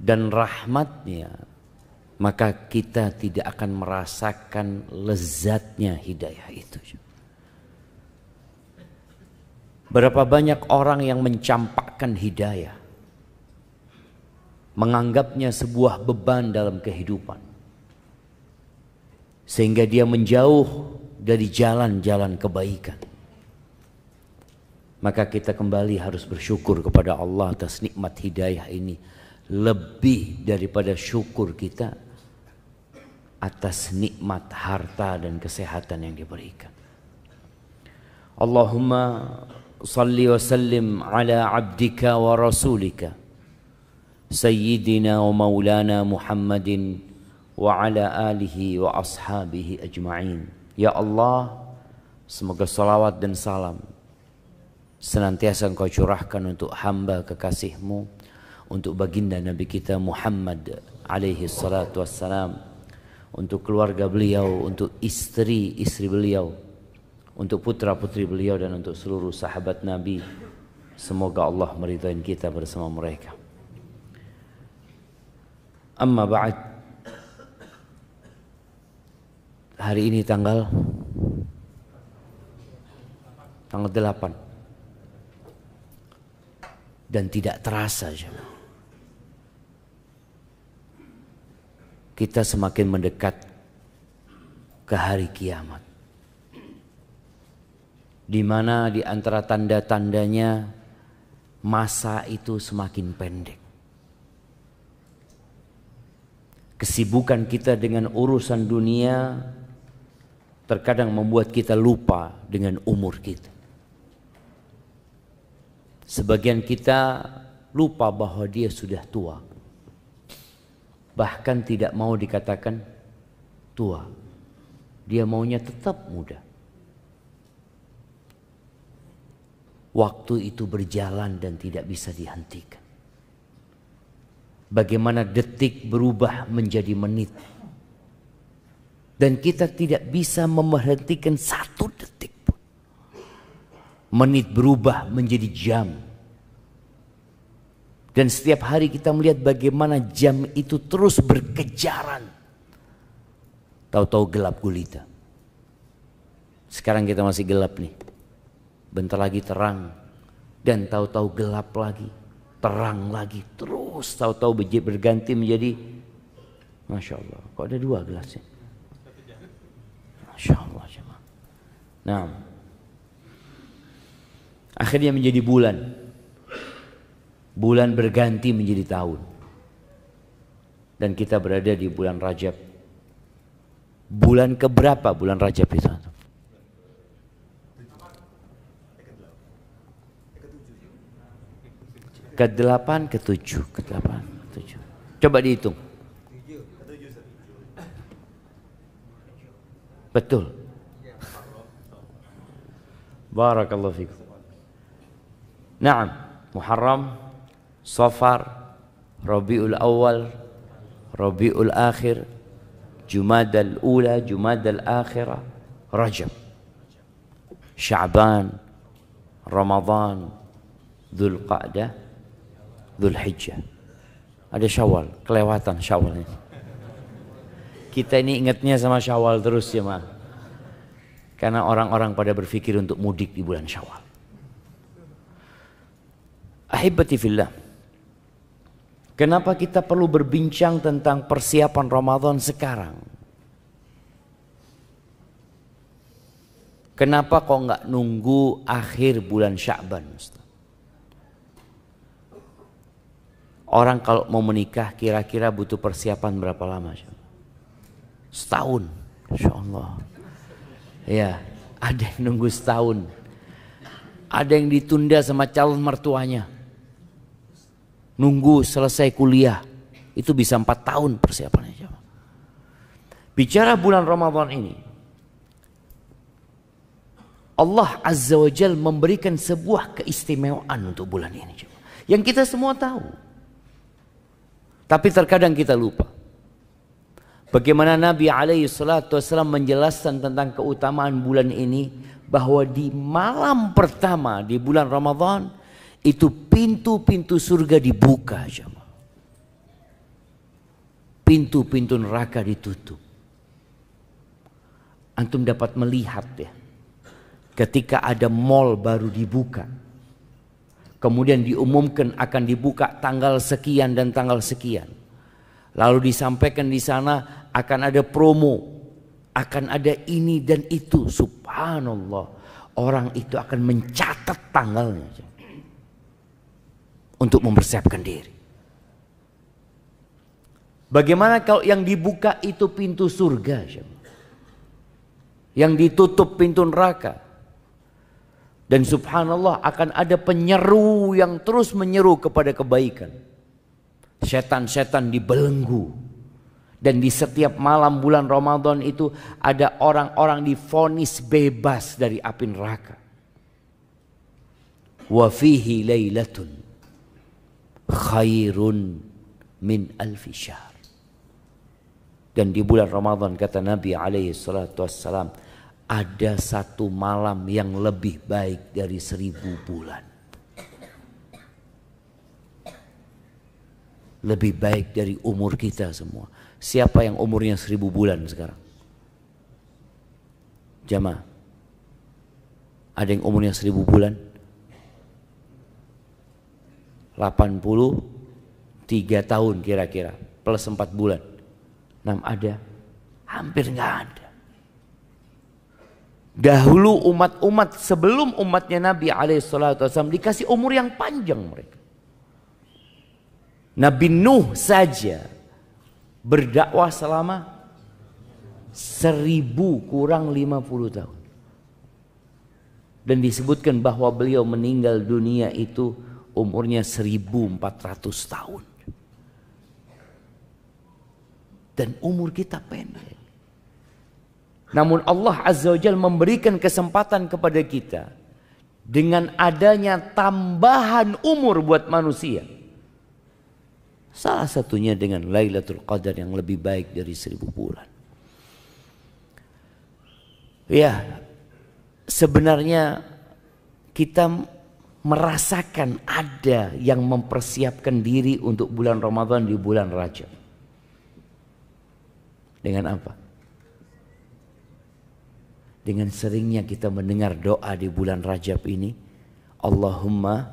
dan rahmatnya, maka kita tidak akan merasakan lezatnya hidayah itu. Berapa banyak orang yang mencampakkan hidayah, menganggapnya sebuah beban dalam kehidupan, sehingga dia menjauh dari jalan-jalan kebaikan. Maka kita kembali harus bersyukur kepada Allah atas nikmat hidayah ini, lebih daripada syukur kita atas nikmat harta dan kesehatan yang diberikan. Allahumma salli wa sallim ala abdika wa rasulika Sayyidina wa maulana Muhammadin wa ala alihi wa ashabihi ajma'in. Ya Allah, semoga salawat dan salam senantiasa Engkau curahkan untuk hamba kekasih-Mu, untuk baginda Nabi kita Muhammad alaihi salatu wassalam, untuk keluarga beliau, untuk istri-istri beliau, untuk putra-putri beliau, dan untuk seluruh sahabat Nabi. Semoga Allah meridai kita bersama mereka. Amma ba'd. Hari ini tanggal 8. Dan tidak terasa kita semakin mendekat ke hari kiamat, di mana di antara tanda-tandanya masa itu semakin pendek. Kesibukan kita dengan urusan dunia terkadang membuat kita lupa dengan umur kita. Sebagian kita lupa bahwa dia sudah tua, bahkan tidak mau dikatakan tua, dia maunya tetap muda. Waktu itu berjalan dan tidak bisa dihentikan. Bagaimana detik berubah menjadi menit, dan kita tidak bisa memberhentikan satu detik pun. Menit berubah menjadi jam, dan setiap hari kita melihat bagaimana jam itu terus berkejaran. Tahu-tahu gelap gulita. Sekarang kita masih gelap nih, bentar lagi terang, dan tahu-tahu gelap lagi, terang lagi, terus tahu-tahu berganti menjadi, Masya Allah, kok ada 2 gelasnya? Masya Allah. Nah, akhirnya menjadi bulan. Bulan berganti menjadi tahun. Dan kita berada di bulan Rajab. Bulan keberapa bulan Rajab itu? Ke-8, ke-7, ke-8, ke-7. Coba dihitung. Betul. Barakallahu fikum. Naam, Muharram, Safar, Rabiul Awal, Rabiul Akhir, Jumadal Ula, Jumadal Akhirah, Rajab, Sya'ban, Ramadan, Dzul Qa'dah, Dzul Hijjah. Ada Syawal, kelewatan Syawal ini. Kita ini ingatnya sama Syawal terus ya, Ma. Karena orang-orang pada berpikir untuk mudik di bulan Syawal. Ahibati fillah. Kenapa kita perlu berbincang tentang persiapan Ramadan sekarang? Kenapa kok nggak nunggu akhir bulan Sya'ban, Ustaz? Orang kalau mau menikah kira-kira butuh persiapan berapa lama? Setahun, Insya Allah. Ya, ada yang nunggu setahun. Ada yang ditunda sama calon mertuanya. Nunggu selesai kuliah. Itu bisa 4 tahun persiapannya. Bicara bulan Ramadan ini, Allah Azza wa Jal memberikan sebuah keistimewaan untuk bulan ini. Yang kita semua tahu. Tapi terkadang kita lupa. Bagaimana Nabi alaihi salatu wassalam menjelaskan tentang keutamaan bulan ini, bahwa di malam pertama di bulan Ramadan itu pintu-pintu surga dibuka. pintu-pintu neraka ditutup. Antum dapat melihat ya, ketika ada mall baru dibuka, kemudian diumumkan akan dibuka tanggal sekian dan tanggal sekian, lalu disampaikan di sana akan ada promo, akan ada ini dan itu. Subhanallah, orang itu akan mencatat tanggalnya untuk mempersiapkan diri. Bagaimana kalau yang dibuka itu pintu surga, yang ditutup pintu neraka? Dan subhanallah akan ada penyeru yang terus menyeru kepada kebaikan. Setan-setan dibelenggu. Dan di setiap malam bulan Ramadan itu ada orang-orang divonis bebas dari api neraka. Wa fihi lailatun khairun min alfi syahr. Dan di bulan Ramadan kata Nabi alaihi salatu wassalam, ada satu malam yang lebih baik dari 1000 bulan. Lebih baik dari umur kita semua. Siapa yang umurnya 1000 bulan sekarang? Jamaah, ada yang umurnya 1000 bulan? 83 tahun kira-kira, plus 4 bulan. 6 ada? Hampir nggak ada. Dahulu umat-umat sebelum umatnya Nabi SAW dikasih umur yang panjang mereka. Nabi Nuh saja berdakwah selama 1000 kurang 50 tahun. Dan disebutkan bahwa beliau meninggal dunia itu umurnya 1400 tahun. Dan umur kita pendek. Namun Allah Azza wa Jalla memberikan kesempatan kepada kita dengan adanya tambahan umur buat manusia. Salah satunya dengan Lailatul Qadar yang lebih baik dari 1000 bulan. Ya, sebenarnya kita merasakan ada yang mempersiapkan diri untuk bulan Ramadan di bulan Rajab. Dengan apa? Dengan seringnya kita mendengar doa di bulan Rajab ini, Allahumma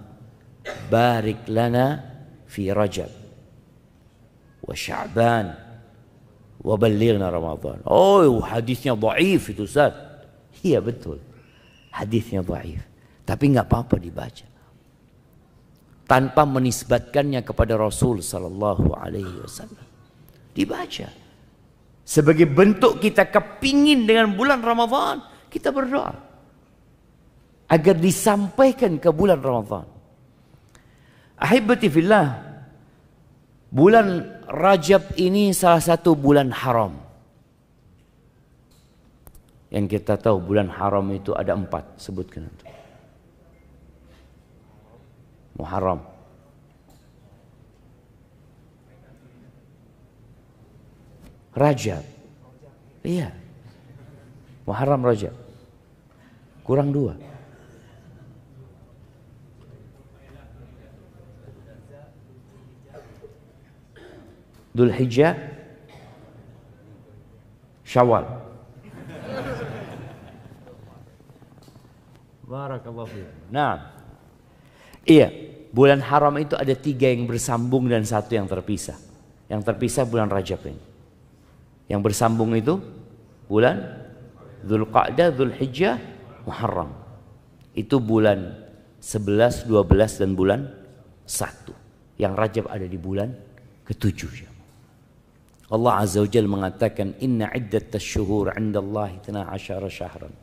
barik lana fi Rajab wa Sya'ban wa ballighna Ramadan. Oh, hadisnya dhaif itu Ustaz. Iya betul, hadisnya dhaif, tapi nggak apa-apa dibaca tanpa menisbatkannya kepada Rasul sallallahu alaihi wasallam. Dibaca sebagai bentuk kita kepingin dengan bulan Ramadan, kita berdoa agar disampaikan ke bulan Ramadan. Ahibati fillah, bulan Rajab ini salah satu bulan haram. Yang kita tahu bulan haram itu ada 4, sebutkan itu. Muharram, Rajab, iya, Muharram, Rajab, kurang 2. Dzulhijjah, Syawal. Barakallahu fiik. Nah, iya, bulan haram itu ada 3 yang bersambung dan 1 yang terpisah. Yang terpisah bulan Rajab ini. Yang bersambung itu bulan Dzulqa'dah, Dzulhijjah, Muharram. Itu bulan 11, 12 dan bulan 1. Yang Rajab ada di bulan ke-7. Allah Azza wa Jalla mengatakan inna iddatash syuhur 'indallahi 12 syahran.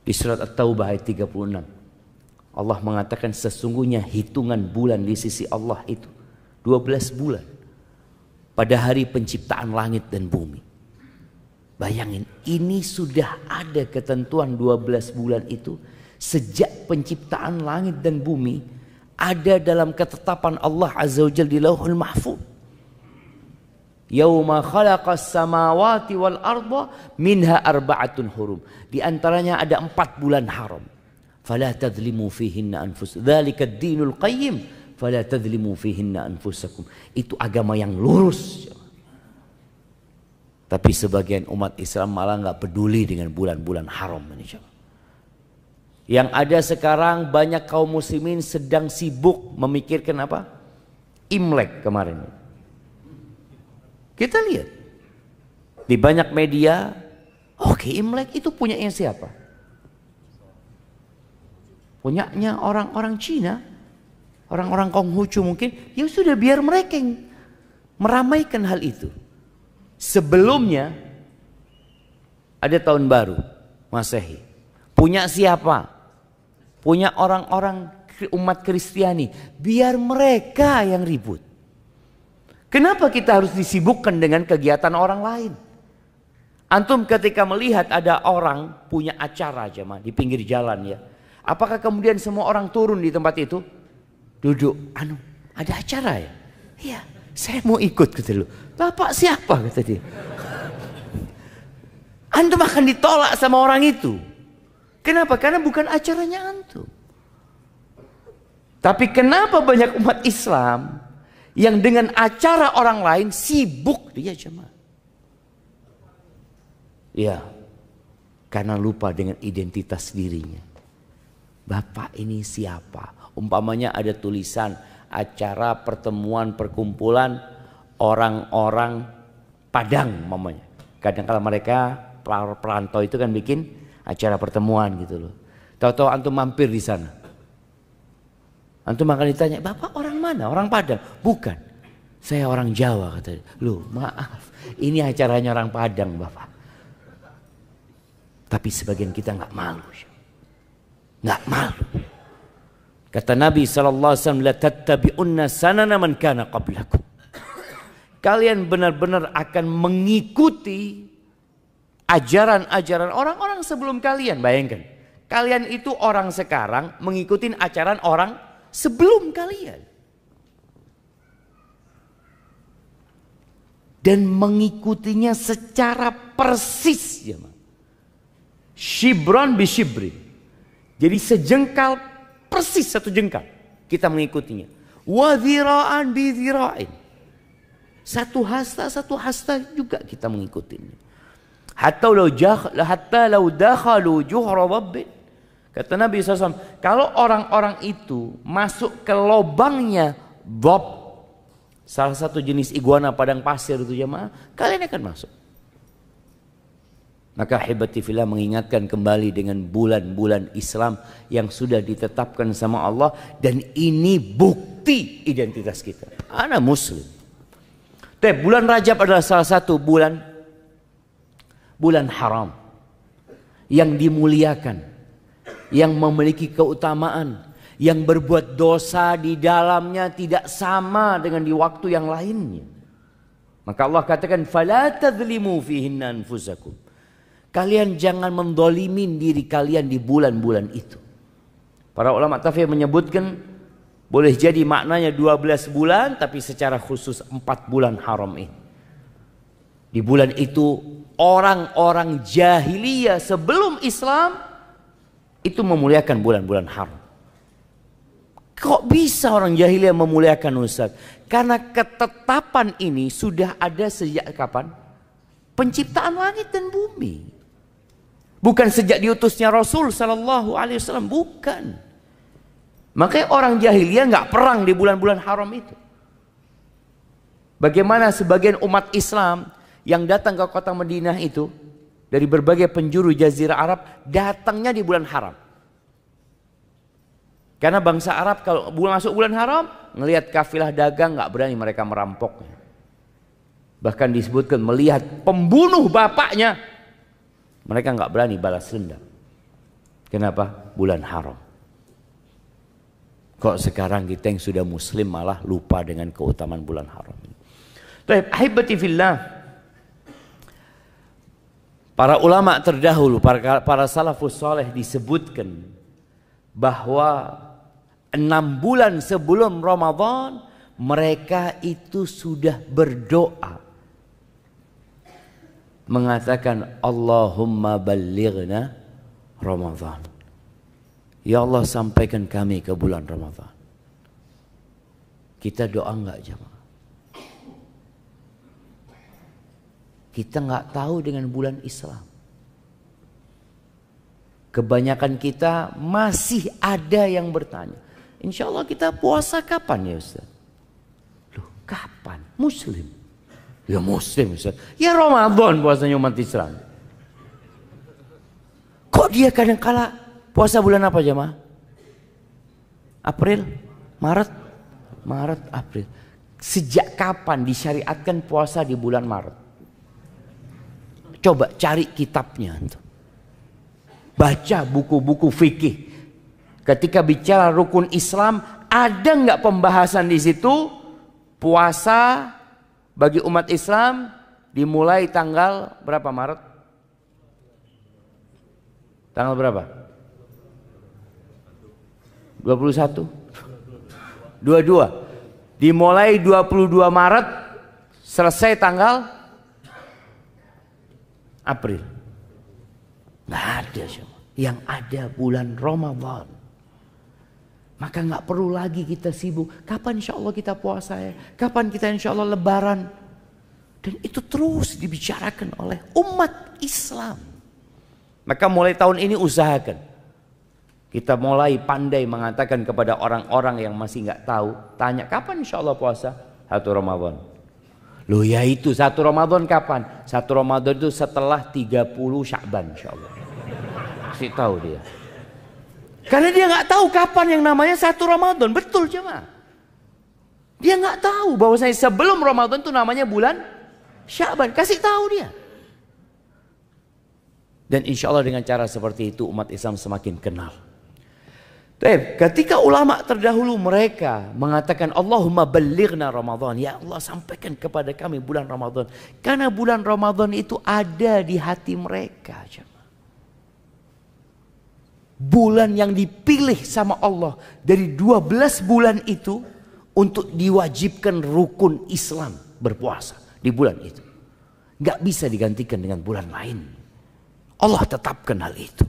Di surat At-Taubah ayat 36. Allah mengatakan sesungguhnya hitungan bulan di sisi Allah itu 12 bulan. Pada hari penciptaan langit dan bumi. Bayangin, ini sudah ada ketentuan 12 bulan itu sejak penciptaan langit dan bumi, ada dalam ketetapan Allah Azza wa Jalla di Lauhul Mahfuz. Yauma khalaqas samawati wal arda minha arba'atun hurum. Di antaranya ada 4 bulan haram. Fala tadzlimu fihinna anfus. Dzalika ad-dinul qayyim. fala tadzlimu fihinna anfusakum. Itu agama yang lurus. Tapi sebagian umat Islam malah nggak peduli dengan bulan-bulan haram ini. Yang ada sekarang banyak kaum muslimin sedang sibuk memikirkan apa? Imlek kemarin. Kita lihat di banyak media, oke, Imlek itu punyanya siapa? Punyanya orang-orang Cina, orang-orang Konghucu mungkin. Ya sudah, biar mereka yang meramaikan hal itu. Sebelumnya ada tahun baru Masehi. Punya siapa? Punya orang-orang umat Kristiani. Biar mereka yang ribut. Kenapa kita harus disibukkan dengan kegiatan orang lain? Antum ketika melihat ada orang punya acara jemaah di pinggir jalan ya. Apakah kemudian semua orang turun di tempat itu? Duduk. Ada acara ya? Iya, saya mau ikut kata lu. Bapak siapa kata dia. Antum akan ditolak sama orang itu. Kenapa? Karena bukan acaranya antum. Tapi kenapa banyak umat Islam yang dengan acara orang lain sibuk dia jemaah? Ya, karena lupa dengan identitas dirinya. Bapak ini siapa? Umpamanya ada tulisan acara pertemuan perkumpulan orang-orang Padang mamanya. Kadang-kala mereka perantau itu kan bikin acara pertemuan gitu loh. Tahu-tahu antum mampir di sana. Antum akan ditanya, "Bapak orang mana?" "Orang Padang." "Bukan. Saya orang Jawa," kata dia. "Loh, maaf. Ini acaranya orang Padang, Bapak." Tapi sebagian kita nggak malu. Nggak malu. Kata Nabi SAW, "La tattabi'unna sanana man kana qablakum." Kalian benar-benar akan mengikuti ajaran-ajaran orang-orang sebelum kalian. Bayangkan, kalian itu orang sekarang mengikuti ajaran orang sebelum kalian. Dan mengikutinya secara persis. Shibran bi shibrin. Jadi sejengkal persis satu jengkal kita mengikutinya. Wa dhira'an bi dhira'in. Satu hasta juga kita mengikutinya. Hatta law dakhalu juhra rabbin. Kata Nabi SAW, kalau orang-orang itu masuk ke lubangnya dhab, salah satu jenis iguana padang pasir itu jemaah, kalian akan masuk. Maka hibati fillah mengingatkan kembali dengan bulan-bulan Islam yang sudah ditetapkan sama Allah, dan ini bukti identitas kita. Ana muslim. Bulan Rajab adalah salah satu bulan haram yang dimuliakan, yang memiliki keutamaan, yang berbuat dosa di dalamnya tidak sama dengan di waktu yang lainnya. Maka Allah katakan, "Fala tadzlimu fihinna anfusakum." Kalian jangan mendolimin diri kalian di bulan-bulan itu. Para ulama tafsir menyebutkan boleh jadi maknanya 12 bulan, tapi secara khusus 4 bulan haram ini. Di bulan itu orang-orang jahiliyah sebelum Islam itu memuliakan bulan-bulan haram. Kok bisa orang jahiliyah memuliakan Ustaz? Karena ketetapan ini sudah ada sejak kapan? Penciptaan langit dan bumi. Bukan sejak diutusnya Rasul sallallahu alaihi wasallam, bukan. Makanya orang jahiliyah nggak perang di bulan-bulan haram itu. Bagaimana sebagian umat Islam yang datang ke kota Madinah itu dari berbagai penjuru Jazirah Arab datangnya di bulan haram. Karena bangsa Arab kalau masuk bulan haram, ngelihat kafilah dagang nggak berani mereka merampok. Bahkan disebutkan melihat pembunuh bapaknya, mereka nggak berani balas dendam. Kenapa? Bulan haram. Kok sekarang kita yang sudah muslim malah lupa dengan keutamaan bulan haram ini. Baik, ahibati fillah. Para ulama terdahulu, para salafus saleh disebutkan bahwa 6 bulan sebelum Ramadan mereka itu sudah berdoa mengatakan, Allahumma ballighna Ramadan. Ya Allah, sampaikan kami ke bulan Ramadan. Kita doa enggak jemaah? Kita enggak tahu dengan bulan Islam. Kebanyakan kita masih ada yang bertanya, insya Allah kita puasa kapan ya Ustaz? Loh, kapan? Muslim. Ya Muslim Ustaz. Ya Ramadan puasanya umat Islam. Kok dia kadang-kala puasa bulan apa jemaah? April? Maret, April. Sejak kapan disyariatkan puasa di bulan Maret? Coba cari kitabnya. Baca buku-buku fikih. Ketika bicara rukun Islam, ada nggak pembahasan di situ puasa bagi umat Islam dimulai tanggal berapa Maret? Tanggal berapa? 21? 22. Dimulai 22 Maret, selesai tanggal April. Nggak ada semua. Yang ada bulan Ramadan. Maka nggak perlu lagi kita sibuk. Kapan insya Allah kita puasa ya? Kapan kita insya Allah lebaran? Dan itu terus dibicarakan oleh umat Islam. Maka mulai tahun ini usahakan. Kita mulai pandai mengatakan kepada orang-orang yang masih nggak tahu. Tanya kapan insya Allah puasa? 1 Ramadan. Loh ya itu 1 Ramadan kapan? 1 Ramadan itu setelah 30 Sya'ban insya Allah. Kasih tahu dia. Karena dia nggak tahu kapan yang namanya 1 Ramadan. Betul jemaah. Dia nggak tahu bahwasanya sebelum Ramadan itu namanya bulan Sya'ban. Kasih tahu dia. Dan insya Allah dengan cara seperti itu umat Islam semakin kenal. Ketika ulama terdahulu mereka mengatakan Allahumma ballighna Ramadan, ya Allah sampaikan kepada kami bulan Ramadan, karena bulan Ramadan itu ada di hati mereka. Bulan yang dipilih sama Allah dari 12 bulan itu untuk diwajibkan rukun Islam berpuasa di bulan itu. Gak bisa digantikan dengan bulan lain. Allah tetapkan hal itu.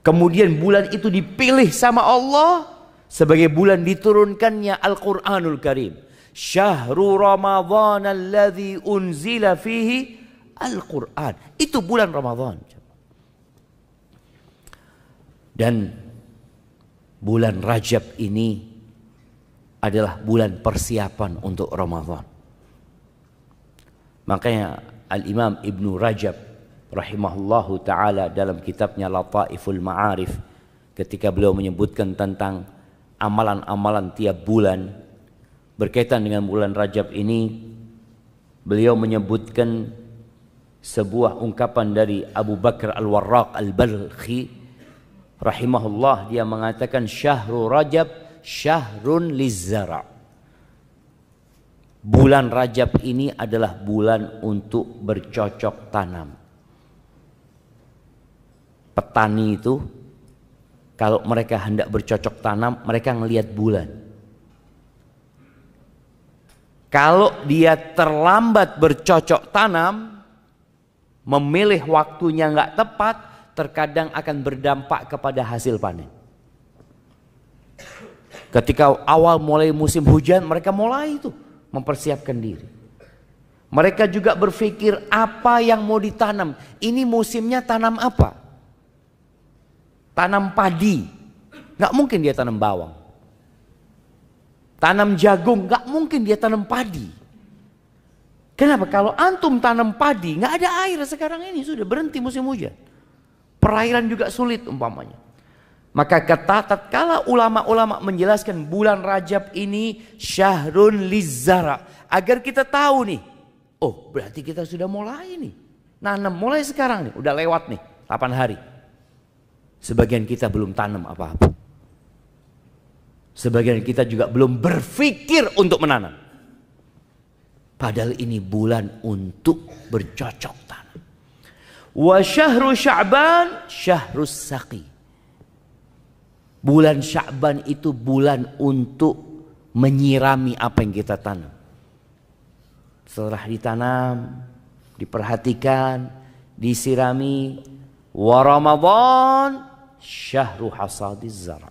Kemudian bulan itu dipilih sama Allah sebagai bulan diturunkannya Al-Quranul Karim. Syahrul Ramadhan alladhi unzila fihi Al-Quran. Itu bulan Ramadhan. Dan bulan Rajab ini adalah bulan persiapan untuk Ramadhan. Makanya Al-Imam Ibn Rajab rahimahullahu ta'ala dalam kitabnya Lataiful Ma'arif, ketika beliau menyebutkan tentang amalan-amalan tiap bulan berkaitan dengan bulan Rajab ini, beliau menyebutkan sebuah ungkapan dari Abu Bakar Al-Warraq Al-Balkhi rahimahullah. Dia mengatakan Syahrul Rajab syahrun lizzara. Bulan Rajab ini adalah bulan untuk bercocok tanam. Petani itu kalau mereka hendak bercocok tanam, mereka ngelihat bulan. Kalau dia terlambat bercocok tanam, memilih waktunya nggak tepat, terkadang akan berdampak kepada hasil panen. Ketika awal mulai musim hujan, mereka mulai itu mempersiapkan diri. Mereka juga berpikir apa yang mau ditanam. Ini musimnya tanam apa? Tanam padi, nggak mungkin dia tanam bawang. Tanam jagung, nggak mungkin dia tanam padi. Kenapa? Kalau antum tanam padi, nggak ada air sekarang ini, sudah berhenti musim hujan. Perairan juga sulit umpamanya. Maka tatkala ulama-ulama menjelaskan bulan Rajab ini syahrun lizzara, agar kita tahu nih, oh berarti kita sudah mulai nih nanam, mulai sekarang nih, udah lewat nih 8 hari. Sebagian kita belum tanam apa-apa. Sebagian kita juga belum berpikir untuk menanam. Padahal ini bulan untuk bercocok tanam. Wa syahru Sya'ban syahrus saqi. Bulan Sya'ban itu bulan untuk menyirami apa yang kita tanam. Setelah ditanam, diperhatikan, disirami. Wa Ramadan syahru hasadiz zara.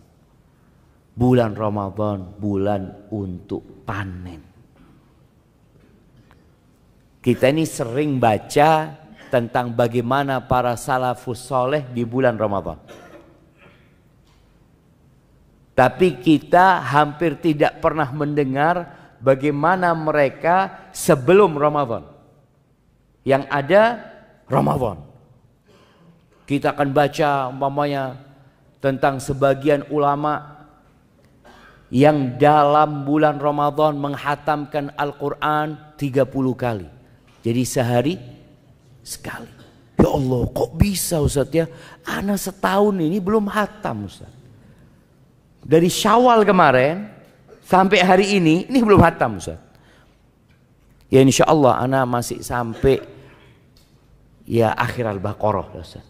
Bulan Ramadan bulan untuk panen. Kita ini sering baca tentang bagaimana para salafus soleh di bulan Ramadan. Tapi kita hampir tidak pernah mendengar bagaimana mereka sebelum Ramadan. Yang ada Ramadan. Kita akan baca umpamanya tentang sebagian ulama yang dalam bulan Ramadan menghatamkan Al-Quran 30 kali. Jadi sehari sekali. Ya Allah, kok bisa Ustaz ya? Ana setahun ini belum hatam Ustaz. Dari Syawal kemarin sampai hari ini belum hatam Ustaz. Ya insya Allah ana masih sampai ya akhir Al-Baqarah Ustaz.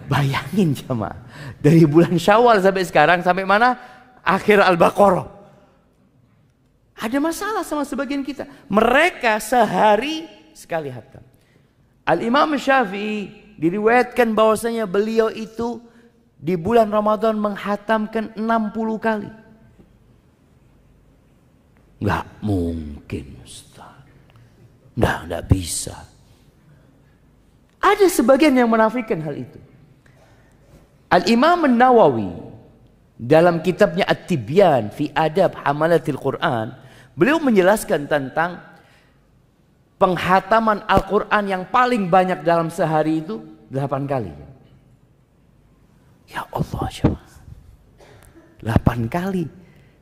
Bayangin jemaah, dari bulan Syawal sampai sekarang sampai mana? Akhir Al-Baqarah. Ada masalah sama sebagian kita. Mereka sehari sekali hatam. Al-Imam Syafi'i diriwayatkan bahwasanya beliau itu di bulan Ramadan menghatamkan 60 kali. Enggak mungkin Ustaz. Enggak bisa. Ada sebagian yang menafikan hal itu. Al-Imam An-Nawawi dalam kitabnya At-Tibyan fi Adab Hamalatil Quran, beliau menjelaskan tentang penghataman Al-Quran yang paling banyak dalam sehari itu 8 kali. Ya Allah, 8 kali.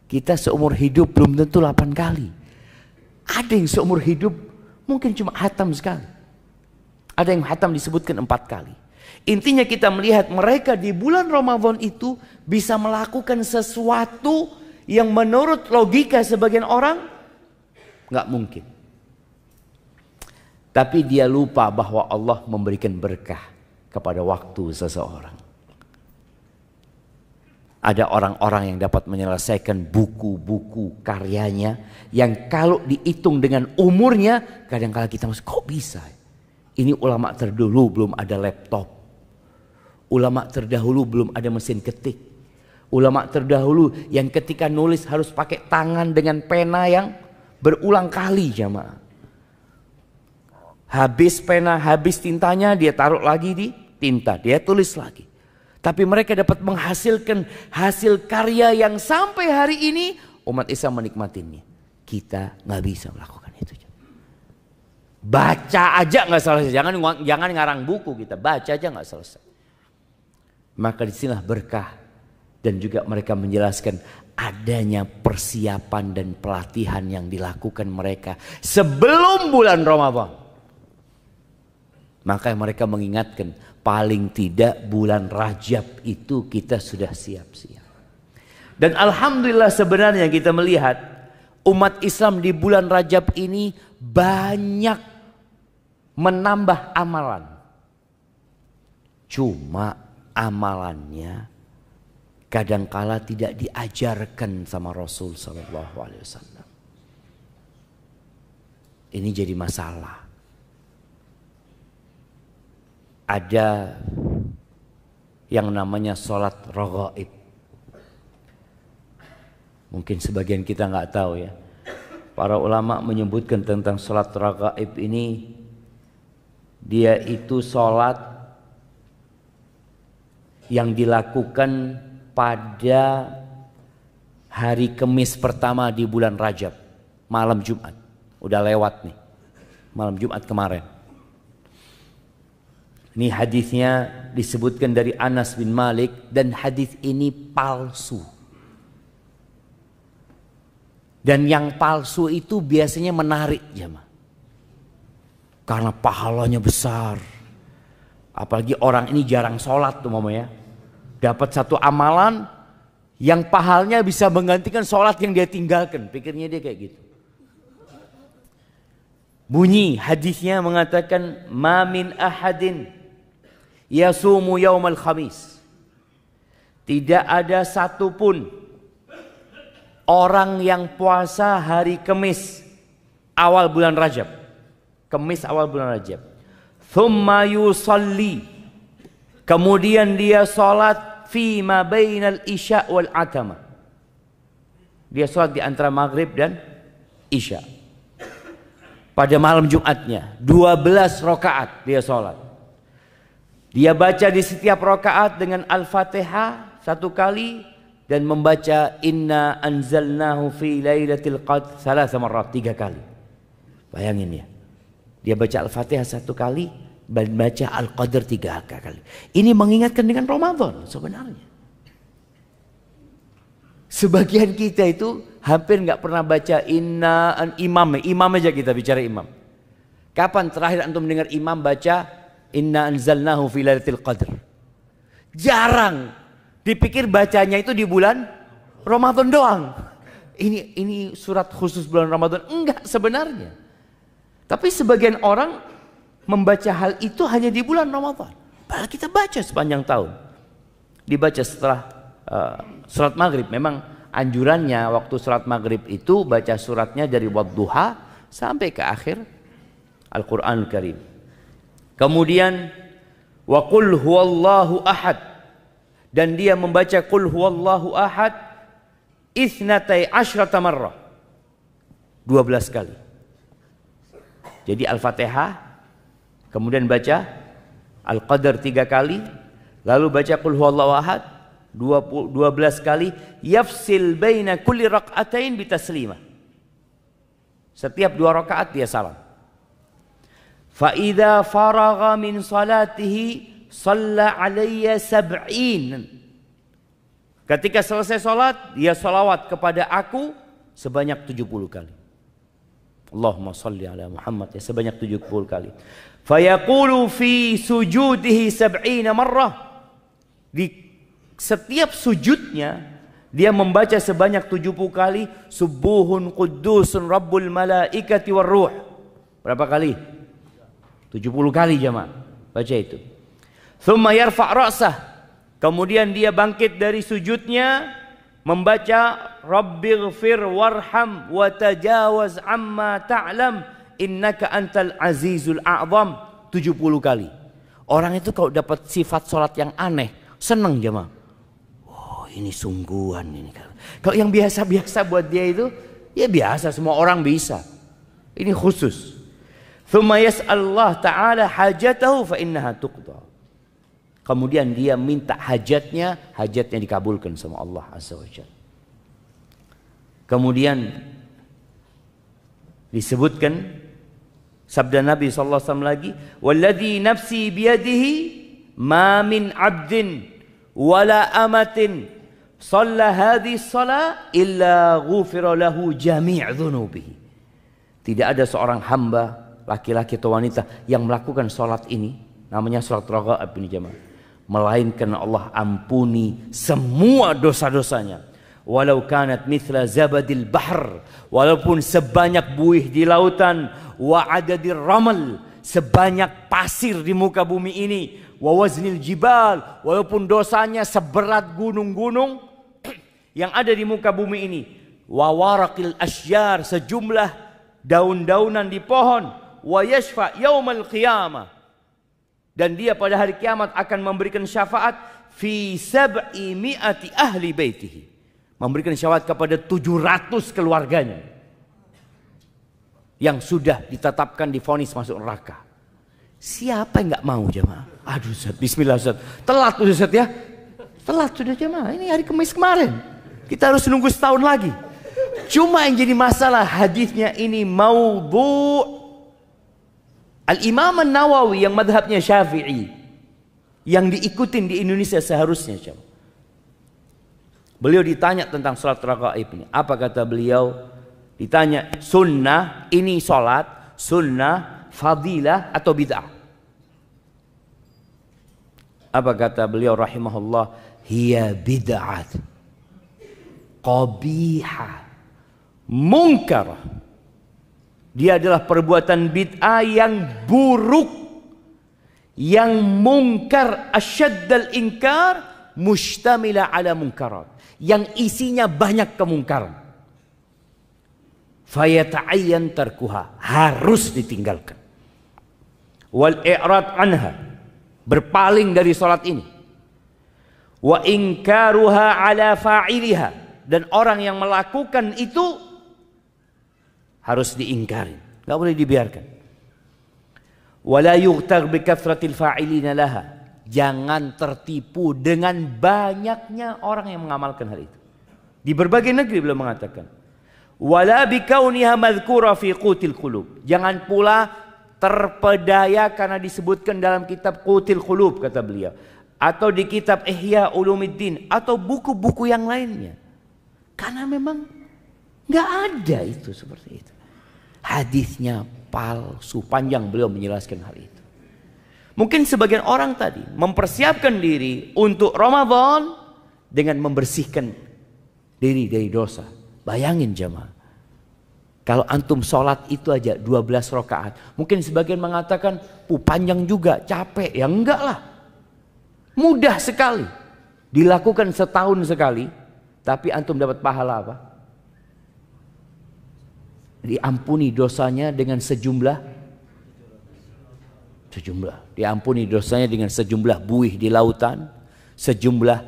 Kita seumur hidup belum tentu 8 kali. Ada yang seumur hidup mungkin cuma hatam sekali. Ada yang hatam disebutkan 4 kali. Intinya kita melihat mereka di bulan Ramadan itu bisa melakukan sesuatu yang menurut logika sebagian orang nggak mungkin. Tapi dia lupa bahwa Allah memberikan berkah kepada waktu seseorang. Ada orang-orang yang dapat menyelesaikan buku-buku karyanya yang kalau dihitung dengan umurnya kadang-kala kita masuk, kok bisa? Ini ulama terdahulu belum ada laptop. Ulama terdahulu belum ada mesin ketik. Ulama terdahulu yang ketika nulis harus pakai tangan dengan pena yang berulang kali jamaah. Habis pena, habis tintanya dia taruh lagi di tinta. Dia tulis lagi. Tapi mereka dapat menghasilkan hasil karya yang sampai hari ini umat Islam menikmatinya. Kita nggak bisa melakukan itu. Baca aja nggak selesai. Jangan ngarang buku kita. Baca aja nggak selesai. Maka disinilah berkah. Dan juga mereka menjelaskan adanya persiapan dan pelatihan yang dilakukan mereka sebelum bulan Ramadan. Maka mereka mengingatkan paling tidak bulan Rajab itu kita sudah siap-siap. Dan alhamdulillah sebenarnya kita melihat umat Islam di bulan Rajab ini banyak menambah amalan. Cuma amalannya kadangkala tidak diajarkan sama Rasul Sallallahu Alaihi Wasallam. Ini jadi masalah. Ada yang namanya sholat raghaib. Mungkin sebagian kita nggak tahu ya. Para ulama menyebutkan tentang sholat raghaib ini, dia itu sholat yang dilakukan pada hari Kamis pertama di bulan Rajab, malam Jumat. Udah lewat nih, malam Jumat kemarin. Ini hadisnya disebutkan dari Anas bin Malik dan hadis ini palsu. Dan yang palsu itu biasanya menarik jemaah. Karena pahalanya besar. Apalagi orang ini jarang sholat tuh mamanya. Dapat satu amalan yang pahalnya bisa menggantikan sholat yang dia tinggalkan. Pikirnya dia kayak gitu. Bunyi hadisnya mengatakan ma min ahadin yasumu yaumal khamis. Tidak ada satupun orang yang puasa hari Kamis awal bulan Rajab. Kamis awal bulan Rajab. Thumma yusalli. Kemudian dia salat fi ma bainal isya wal atama. Dia sholat di antara maghrib dan isya. Pada malam Jumatnya 12 rakaat dia sholat. Dia baca di setiap rakaat dengan Al-Fatihah 1 kali dan membaca Inna anzalnahu fi lailatul qadr 3 marrat 3 kali. Bayangin ya. Dia baca Al-Fatihah 1 kali dan baca Al-Qadr 3 kali. Ini mengingatkan dengan Ramadan sebenarnya. Sebagian kita itu hampir nggak pernah baca imam aja kita bicara imam. Kapan terakhir antum mendengar imam baca Inna anzalnahu fi lailatul qadr? Jarang. Dipikir bacanya itu di bulan Ramadan doang. Ini surat khusus bulan Ramadan. Enggak sebenarnya. Tapi sebagian orang membaca hal itu hanya di bulan Ramadan. Padahal kita baca sepanjang tahun. Dibaca setelah surat maghrib. Memang anjurannya waktu surat maghrib itu baca suratnya dari wadduha sampai ke akhir Al-Quranul Karim. Kemudian wa qul huwallahu ahad, dan dia membaca qul huwallahu ahad 12 marrah 12 kali. Jadi Al-Fatihah, kemudian baca Al-Qadr 3 kali, lalu baca qul huwallahu ahad 12 kali, yafsil baina kulli rak'atain bitaslimah. Setiap 2 rakaat dia salam. Fa idza faragha min salatihi shalla alayya 70. Ketika selesai salat, dia salawat kepada aku sebanyak 70 kali. Allahumma salli ala Muhammad, ya, sebanyak 70 kali. Fa yaqulu fi sujudihi 70 marrah. Di setiap sujudnya dia membaca sebanyak 70 kali subuhun quddusun rabbul malaikati war ruh. Berapa kali? 70 kali jemaah. Baca itu. Thumma yarfa' ra'sah. Kemudian dia bangkit dari sujudnya membaca Rabbighfir warham wa tajawaz amma ta'lam innaka antal azizul a'zam 70 kali. Orang itu kalau dapat sifat salat yang aneh, senang jemaah. Oh, ini sungguhan ini. Kalau yang biasa-biasa buat dia itu, ya biasa, semua orang bisa. Ini khusus. Thumma yas'alullah ta'ala hajatahu fa innaha tuqda. Kemudian dia minta hajatnya dikabulkan sama Allah Azza wa Jalla. Kemudian disebutkan sabda Nabi sallallahu alaihi wasallam lagi, "Walladzi nafsi biyadihi ma min 'abdin wala amatin shalla hadhihi shalah illa ghufira lahu jami' dhunubihi." Tidak ada seorang hamba laki-laki atau wanita yang melakukan salat ini, namanya salat raghaib ini jemaah, melainkan Allah ampuni semua dosa-dosanya. Walau kanat mithla zabadil bahr, walaupun sebanyak buih di lautan, wa adadir ramal, sebanyak pasir di muka bumi ini, wa waznil jibal, walaupun dosanya seberat gunung-gunung yang ada di muka bumi ini, wa waraqil asyjar, sejumlah daun-daunan di pohon, wa yashfa yaumal qiyamah, dan dia pada hari kiamat akan memberikan syafaat fi 700 ahli baitihi, memberikan syafaat kepada 700 keluarganya yang sudah ditetapkan divonis masuk neraka. Siapa yang nggak mau jemaah? Aduh Ustaz, bismillah Ustaz. Telat Ustaz ya. Telat sudah jemaah. Ini hari Kamis kemarin. Kita harus nunggu setahun lagi. Cuma yang jadi masalah hadisnya ini maudhu'. Al-Imam An-Nawawi yang madhabnya Syafi'i, yang diikutin di Indonesia seharusnya jemaah. Beliau ditanya tentang salat raghaib ini. Apa kata beliau? Ditanya, sunnah ini salat, sunnah, fadilah atau bid'ah? Apa kata beliau rahimahullah? Hiya bid'at qabihah munkarah. Dia adalah perbuatan bid'ah yang buruk, yang mungkar, asyaddal inkar, mustamila ala munkarat, yang isinya banyak kemungkaran. Fayata'ayyan tarkuha, harus ditinggalkan. Wal i'rad anha, berpaling dari salat ini. Wa inkaruha ala fa'iliha, dan orang yang melakukan itu harus diingkari, nggak boleh dibiarkan. Wala yughtar bi kathratil fa'ilina laha. Jangan tertipu dengan banyaknya orang yang mengamalkan hal itu. Di berbagai negeri beliau mengatakan, wala bi kauniha madhkura fi qutil qulub. Jangan pula terpedaya karena disebutkan dalam kitab Qutil Qulub, kata beliau, atau di kitab Ihya Ulumuddin, atau buku-buku yang lainnya. Karena memang nggak ada itu seperti itu. Hadisnya palsu, panjang beliau menjelaskan hal itu. Mungkin sebagian orang tadi mempersiapkan diri untuk Ramadan dengan membersihkan diri dari dosa. Bayangin jemaah, kalau antum sholat itu aja 12 rakaat, mungkin sebagian mengatakan, panjang juga, capek. Ya enggak lah, mudah sekali, dilakukan setahun sekali, tapi antum dapat pahala apa? Diampuni dosanya dengan sejumlah, diampuni dosanya dengan sejumlah buih di lautan, sejumlah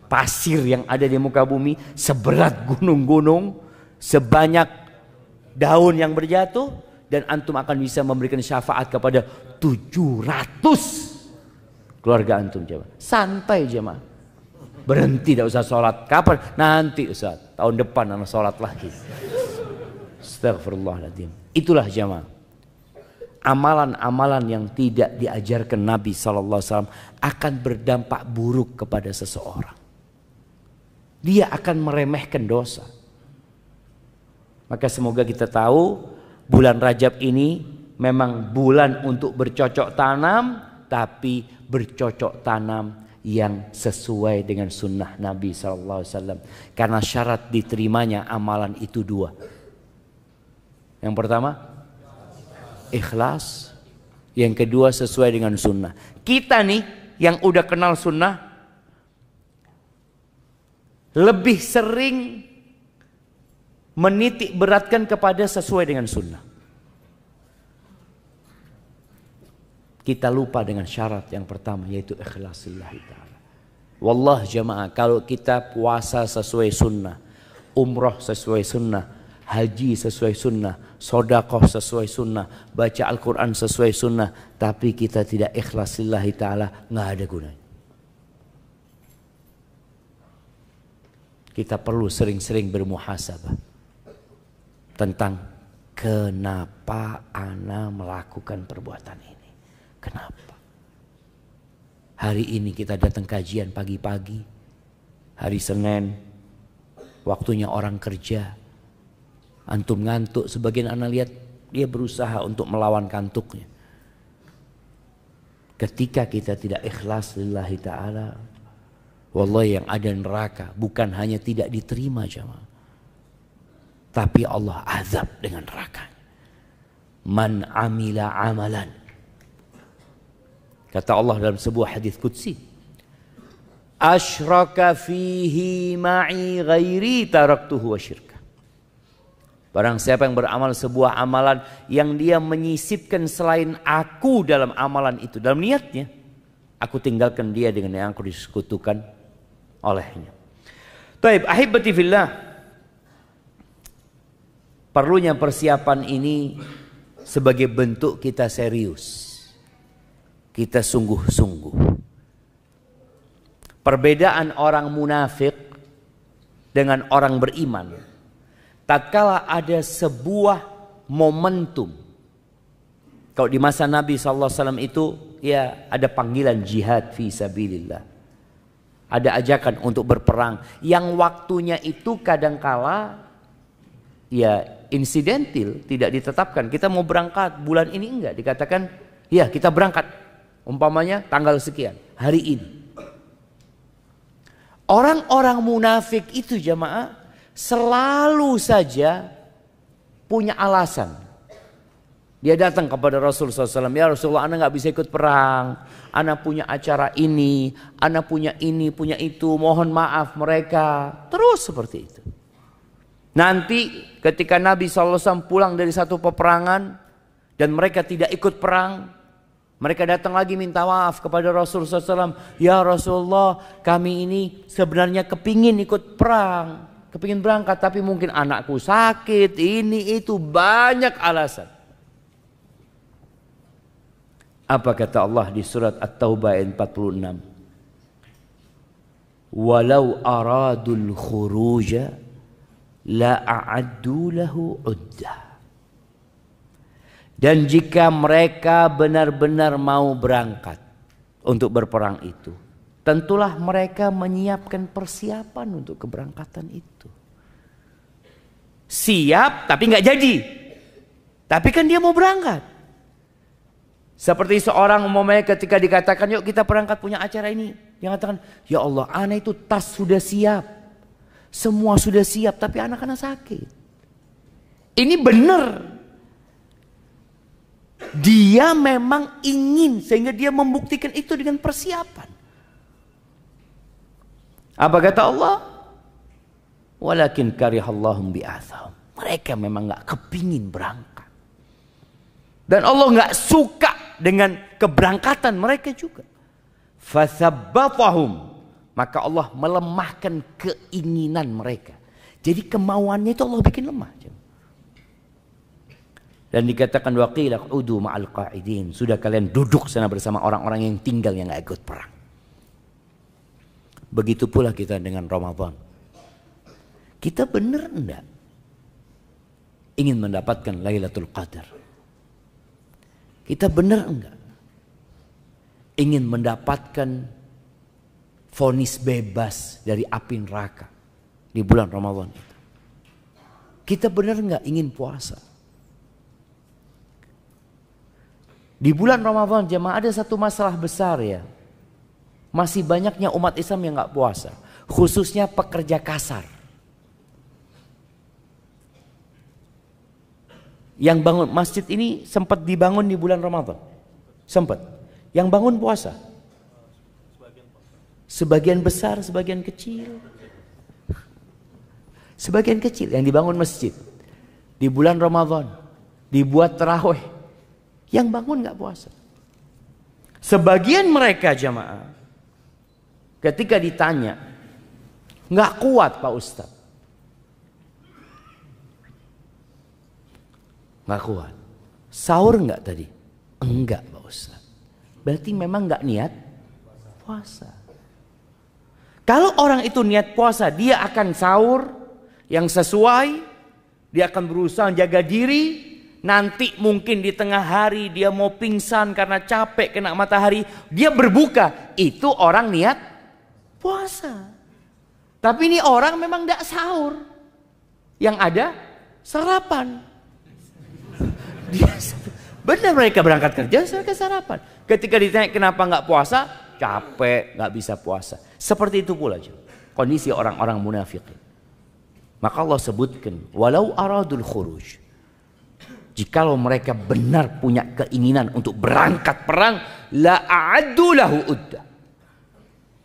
pasir yang ada di muka bumi, seberat gunung-gunung, sebanyak daun yang berjatuh, dan antum akan bisa memberikan syafaat kepada 700 keluarga antum. Jemaah, santai jemaah, berhenti, tidak usah sholat. Kapan? Nanti Ustaz, tahun depan anak sholat lagi. Astagfirullahaladzim. Itulah jemaah, amalan-amalan yang tidak diajarkan Nabi SAW akan berdampak buruk kepada seseorang. Dia akan meremehkan dosa. Maka semoga kita tahu bulan Rajab ini memang bulan untuk bercocok tanam, tapi bercocok tanam yang sesuai dengan sunnah Nabi SAW. Karena syarat diterimanya amalan itu dua. Yang pertama, ikhlas. Yang kedua, sesuai dengan sunnah. Kita nih yang udah kenal sunnah lebih sering menitik beratkan kepada sesuai dengan sunnah. Kita lupa dengan syarat yang pertama, yaitu ikhlas lillahi ta'ala. Wallah jamaah, kalau kita puasa sesuai sunnah, umroh sesuai sunnah, haji sesuai sunnah, sodakoh sesuai sunnah, baca Al-Quran sesuai sunnah, tapi kita tidak ikhlas lillahi ta'ala, nggak ada gunanya. Kita perlu sering-sering bermuhasabah tentang kenapa ana melakukan perbuatan ini. Kenapa? Hari ini kita datang kajian pagi-pagi, hari Senin, waktunya orang kerja. Antum ngantuk, sebagian anak lihat dia berusaha untuk melawan kantuknya. Ketika kita tidak ikhlas lillahi ta'ala, wallahi yang ada neraka bukan hanya tidak diterima jamaah, tapi Allah azab dengan neraka. Man amila amalan, kata Allah dalam sebuah hadis qudsi, asyraka fihi ma'i ghairi taraktuhu wa syirka. Barang siapa yang beramal sebuah amalan yang dia menyisipkan selain aku dalam amalan itu, dalam niatnya, aku tinggalkan dia dengan yang aku disekutukan olehnya. Taib, ahibati fillah, perlunya persiapan ini sebagai bentuk kita serius, kita sungguh-sungguh. Perbedaan orang munafik dengan orang beriman, tatkala ada sebuah momentum. Kalau di masa Nabi SAW itu, ya ada panggilan jihad fi sabilillah, ada ajakan untuk berperang, yang waktunya itu kadangkala ya insidentil, tidak ditetapkan. Kita mau berangkat bulan ini, enggak dikatakan ya kita berangkat, umpamanya tanggal sekian, hari ini. Orang-orang munafik itu jamaah selalu saja punya alasan. Dia datang kepada Rasulullah SAW, ya Rasulullah, ana nggak bisa ikut perang, ana punya acara ini, ana punya ini, punya itu, mohon maaf mereka. Terus seperti itu. Nanti ketika Nabi SAW pulang dari satu peperangan dan mereka tidak ikut perang, Mereka datang lagi minta maaf kepada Rasulullah SAW. Ya Rasulullah, kami ini sebenarnya kepingin ikut perang, kepingin berangkat, tapi mungkin anakku sakit, ini itu, banyak alasan. Apa kata Allah di surat At-Taubah ayat 46? Walau aradul khuruja la a'addu lahu uddah. Dan jika mereka benar-benar mau berangkat untuk berperang itu, tentulah mereka menyiapkan persiapan untuk keberangkatan itu. Siap tapi nggak jadi. Tapi kan dia mau berangkat. Seperti seorang umpamanya ketika dikatakan yuk kita berangkat punya acara ini. Dia mengatakan, ya Allah, anak itu tas sudah siap. Semua sudah siap tapi anak-anak sakit. Ini benar. Dia memang ingin sehingga dia membuktikan itu dengan persiapan. Apa kata Allah? Walakin karihallahum bi'athahum. Mereka memang gak kepingin berangkat. Dan Allah gak suka dengan keberangkatan mereka juga. Fathabbatahum. Maka Allah melemahkan keinginan mereka. Jadi kemauannya itu Allah bikin lemah. Dan dikatakan waqila qudu ma'al qa'idin. Sudah kalian duduk sana bersama orang-orang yang tinggal yang gak ikut perang. Begitu pula kita dengan Ramadan. Kita benar enggak ingin mendapatkan Lailatul Qadar? Kita benar enggak ingin mendapatkan vonis bebas dari api neraka di bulan Ramadan itu? Kita benar enggak ingin puasa? Di bulan Ramadan jemaah ada satu masalah besar ya. Masih banyaknya umat Islam yang gak puasa. Khususnya pekerja kasar. Yang bangun masjid ini sempat dibangun di bulan Ramadan. Sempat. Yang bangun puasa. Sebagian besar, sebagian kecil. Sebagian kecil yang dibangun masjid. Di bulan Ramadan. Dibuat tarawih. Yang bangun gak puasa. Sebagian mereka jamaah ketika ditanya gak kuat Pak Ustadz. Gak kuat. Sahur gak tadi? Enggak Pak Ustadz. Berarti memang gak niat puasa. Kalau orang itu niat puasa, dia akan sahur yang sesuai. Dia akan berusaha jaga diri. Nanti mungkin di tengah hari dia mau pingsan karena capek kena matahari, dia berbuka. Itu orang niat puasa. Tapi ini orang memang tidak sahur. Yang ada sarapan. Benar mereka berangkat kerja mereka sarapan. Ketika ditanya kenapa nggak puasa, capek nggak bisa puasa. Seperti itu pula kondisi orang-orang munafikin. Maka Allah sebutkan walau aradul khuruj. Jikalau mereka benar punya keinginan untuk berangkat perang, la a'addu lahu uddah.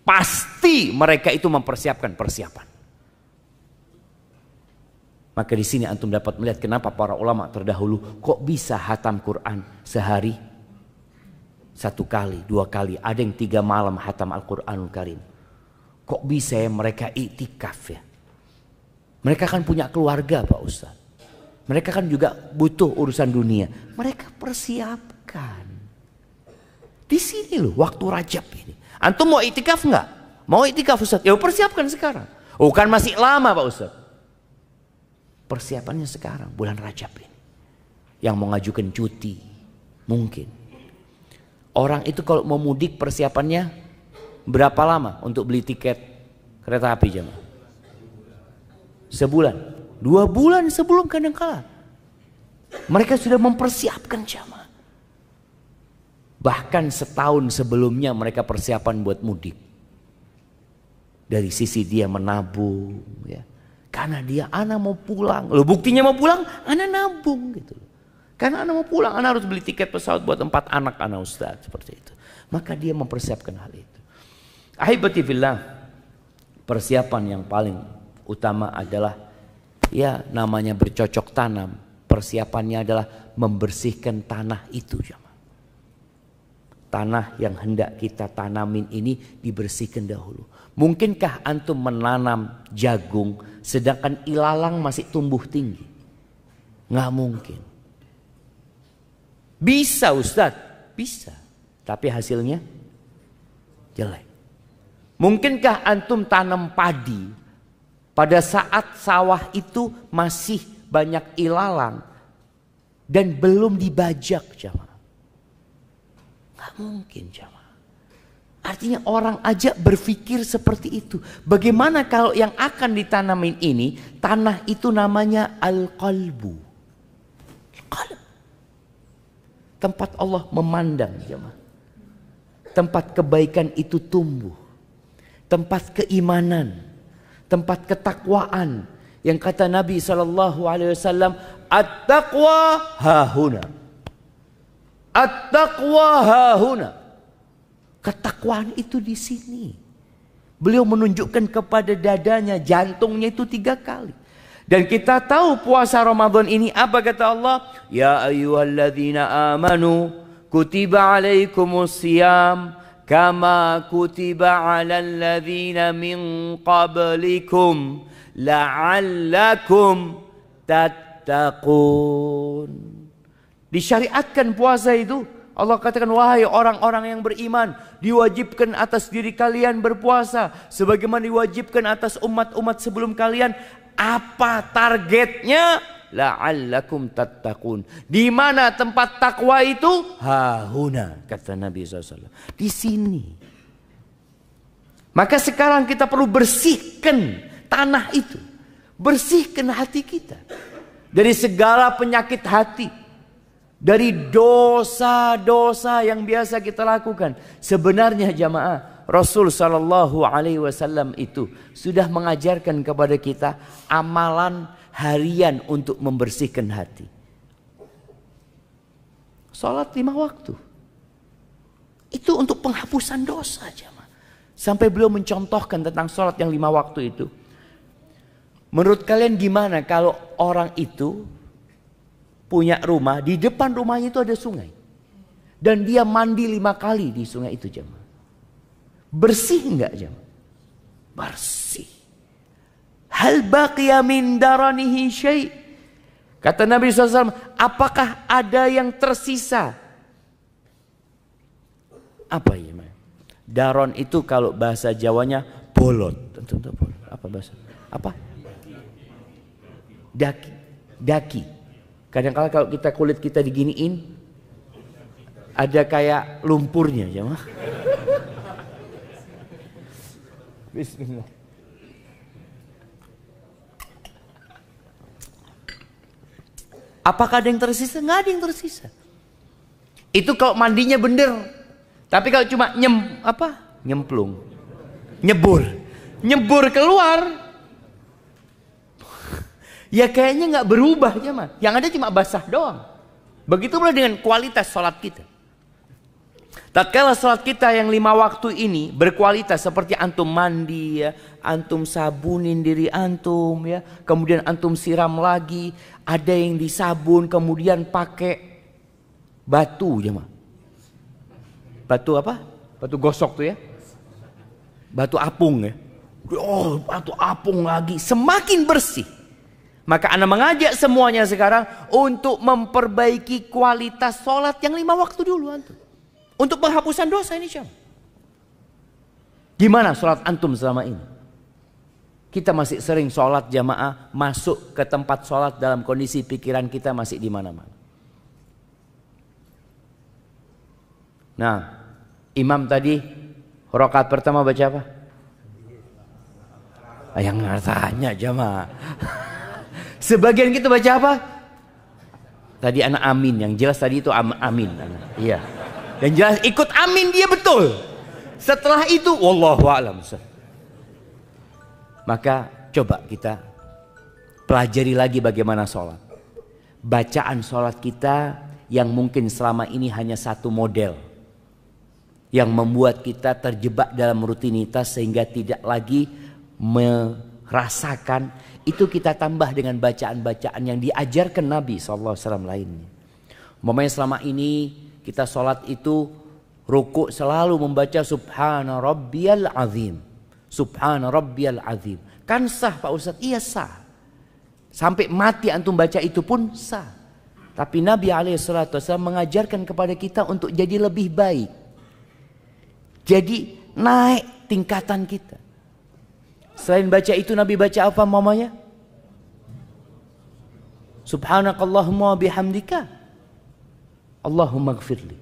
Pasti mereka itu mempersiapkan persiapan. Maka di sini antum dapat melihat kenapa para ulama terdahulu kok bisa hatam Quran sehari 1 kali, 2 kali, ada yang 3 malam hatam Al-Quranul Karim. Kok bisa ya mereka iktikaf ya? Mereka kan punya keluarga Pak Ustaz. Mereka kan juga butuh urusan dunia. Mereka persiapkan. Di sini loh waktu Rajab ini. Antum mau iktikaf nggak? Mau iktikaf Ustaz? Ya persiapkan sekarang. Oh kan masih lama Pak Ustaz. Persiapannya sekarang bulan Rajab ini. Yang mau ngajukan cuti. Mungkin. Orang itu kalau mau mudik persiapannya berapa lama untuk beli tiket kereta api jemaah? Sebulan. 2 bulan sebelum kadangkala mereka sudah mempersiapkan jamaah. Bahkan setahun sebelumnya mereka persiapan buat mudik. Dari sisi dia menabung ya. Karena dia anak mau pulang. Loh buktinya mau pulang anak nabung gitu. Karena anak mau pulang anak harus beli tiket pesawat buat 4 anak Ustaz seperti itu. Maka dia mempersiapkan hal itu. Ahibati fillah, persiapan yang paling utama adalah ya namanya bercocok tanam. Persiapannya adalah membersihkan tanah itu. tanah yang hendak kita tanamin ini dibersihkan dahulu. Mungkinkah antum menanam jagung sedangkan ilalang masih tumbuh tinggi? Nggak mungkin. Bisa Ustadz, bisa. Tapi hasilnya jelek. Mungkinkah antum tanam padi pada saat sawah itu masih banyak ilalang dan belum dibajak, jamaah? Nggak mungkin, jamaah. Artinya orang aja berpikir seperti itu. Bagaimana kalau yang akan ditanamin ini, tanah itu namanya al-qalbu. Qalb. Tempat Allah memandang, jamaah. Tempat kebaikan itu tumbuh. Tempat keimanan. Tempat ketakwaan. Yang kata Nabi SAW, at-taqwa hahuna. At-taqwa hahuna. Ketakwaan itu di sini. Beliau menunjukkan kepada dadanya, jantungnya itu 3 kali. Dan kita tahu puasa Ramadan ini apa kata Allah? Ya ayyuhalladzina amanu kutiba alaikumus siyam kama kutiba alal ladzina min qablikum la'allakum tattaqun. Disyariatkan puasa itu. Allah katakan, wahai orang-orang yang beriman, diwajibkan atas diri kalian berpuasa sebagaimana diwajibkan atas umat-umat sebelum kalian. Apa targetnya? La'allakum tattaqun. Di mana tempat takwa itu? Hahuna, kata Nabi SAW. Di sini. Maka sekarang kita perlu bersihkan tanah itu. Bersihkan hati kita dari segala penyakit hati. Dari dosa-dosa yang biasa kita lakukan. Sebenarnya jamaah, Rasul SAW itu sudah mengajarkan kepada kita amalan harian untuk membersihkan hati. Salat 5 waktu. Itu untuk penghapusan dosa jamaah. Sampai beliau mencontohkan tentang salat yang 5 waktu itu. Menurut kalian gimana kalau orang itu punya rumah, di depan rumahnya itu ada sungai. Dan dia mandi 5 kali di sungai itu jemaah. Bersih enggak jemaah? Bersih. Hal baqiya min daranihi syai'. Kata Nabi SAW, apakah ada yang tersisa? Apa ya? Daron itu kalau bahasa Jawanya bolot. Apa bahasa? Apa? Daki. Kadang-kala kalau kita kulit kita diginiin, ada kayak lumpurnya, jemaah. Bismillah. Apakah ada yang tersisa? Nggak ada yang tersisa. Itu kalau mandinya bener. Tapi kalau cuma nyemplung, nyebur keluar. Ya kayaknya nggak berubah jemaah. Yang ada cuma basah doang. Begitu pula dengan kualitas sholat kita. Tatkala sholat kita yang 5 waktu ini berkualitas seperti antum mandi ya, antum sabunin diri antum ya, kemudian antum siram lagi, ada yang disabun kemudian pakai batu jemaah. Batu apa? Batu gosok tuh ya. Batu apung ya. Oh, batu apung lagi, semakin bersih. Maka Anda mengajak semuanya sekarang untuk memperbaiki kualitas sholat yang 5 waktu dulu antum. Untuk penghapusan dosa ini syam. Gimana sholat antum selama ini? Kita masih sering sholat jamaah masuk ke tempat sholat dalam kondisi pikiran kita masih di mana-mana. Nah, imam tadi rakaat pertama baca apa? Yang tanya jamaah. Sebagian kita baca apa? Tadi anak amin, yang jelas tadi itu amin. Iya. Dan jelas ikut amin dia betul. Setelah itu wallahu a'lam. Maka coba kita pelajari lagi bagaimana sholat. Bacaan sholat kita yang mungkin selama ini hanya satu model. Yang membuat kita terjebak dalam rutinitas sehingga tidak lagi merasakan. Itu kita tambah dengan bacaan-bacaan yang diajarkan Nabi SAW lainnya. Umpamanya selama ini kita sholat itu Ruku selalu membaca Subhana Rabbiyal Azim. Subhana Rabbiyal Azim. Kan sah Pak Ustadz? Iya sah. Sampai mati antum baca itu pun sah. Tapi Nabi SAW mengajarkan kepada kita untuk jadi lebih baik. Jadi naik tingkatan kita. Selain baca itu Nabi baca apa mamanya? Subhanakallahumma bihamdika Allahumma gfirli.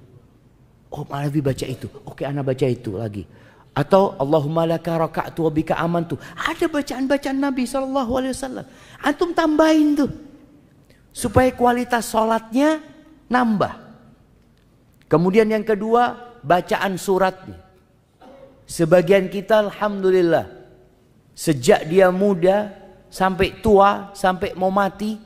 Oh Nabi baca itu. Oke anak baca itu lagi. Atau Allahumma laka raka'tu wa bika amantu. Ada bacaan-bacaan Nabi SAW. Antum tambahin tuh. Supaya kualitas sholatnya nambah. Kemudian yang kedua, bacaan suratnya. Sebagian kita alhamdulillah. Sejak dia muda sampai tua, sampai mau mati.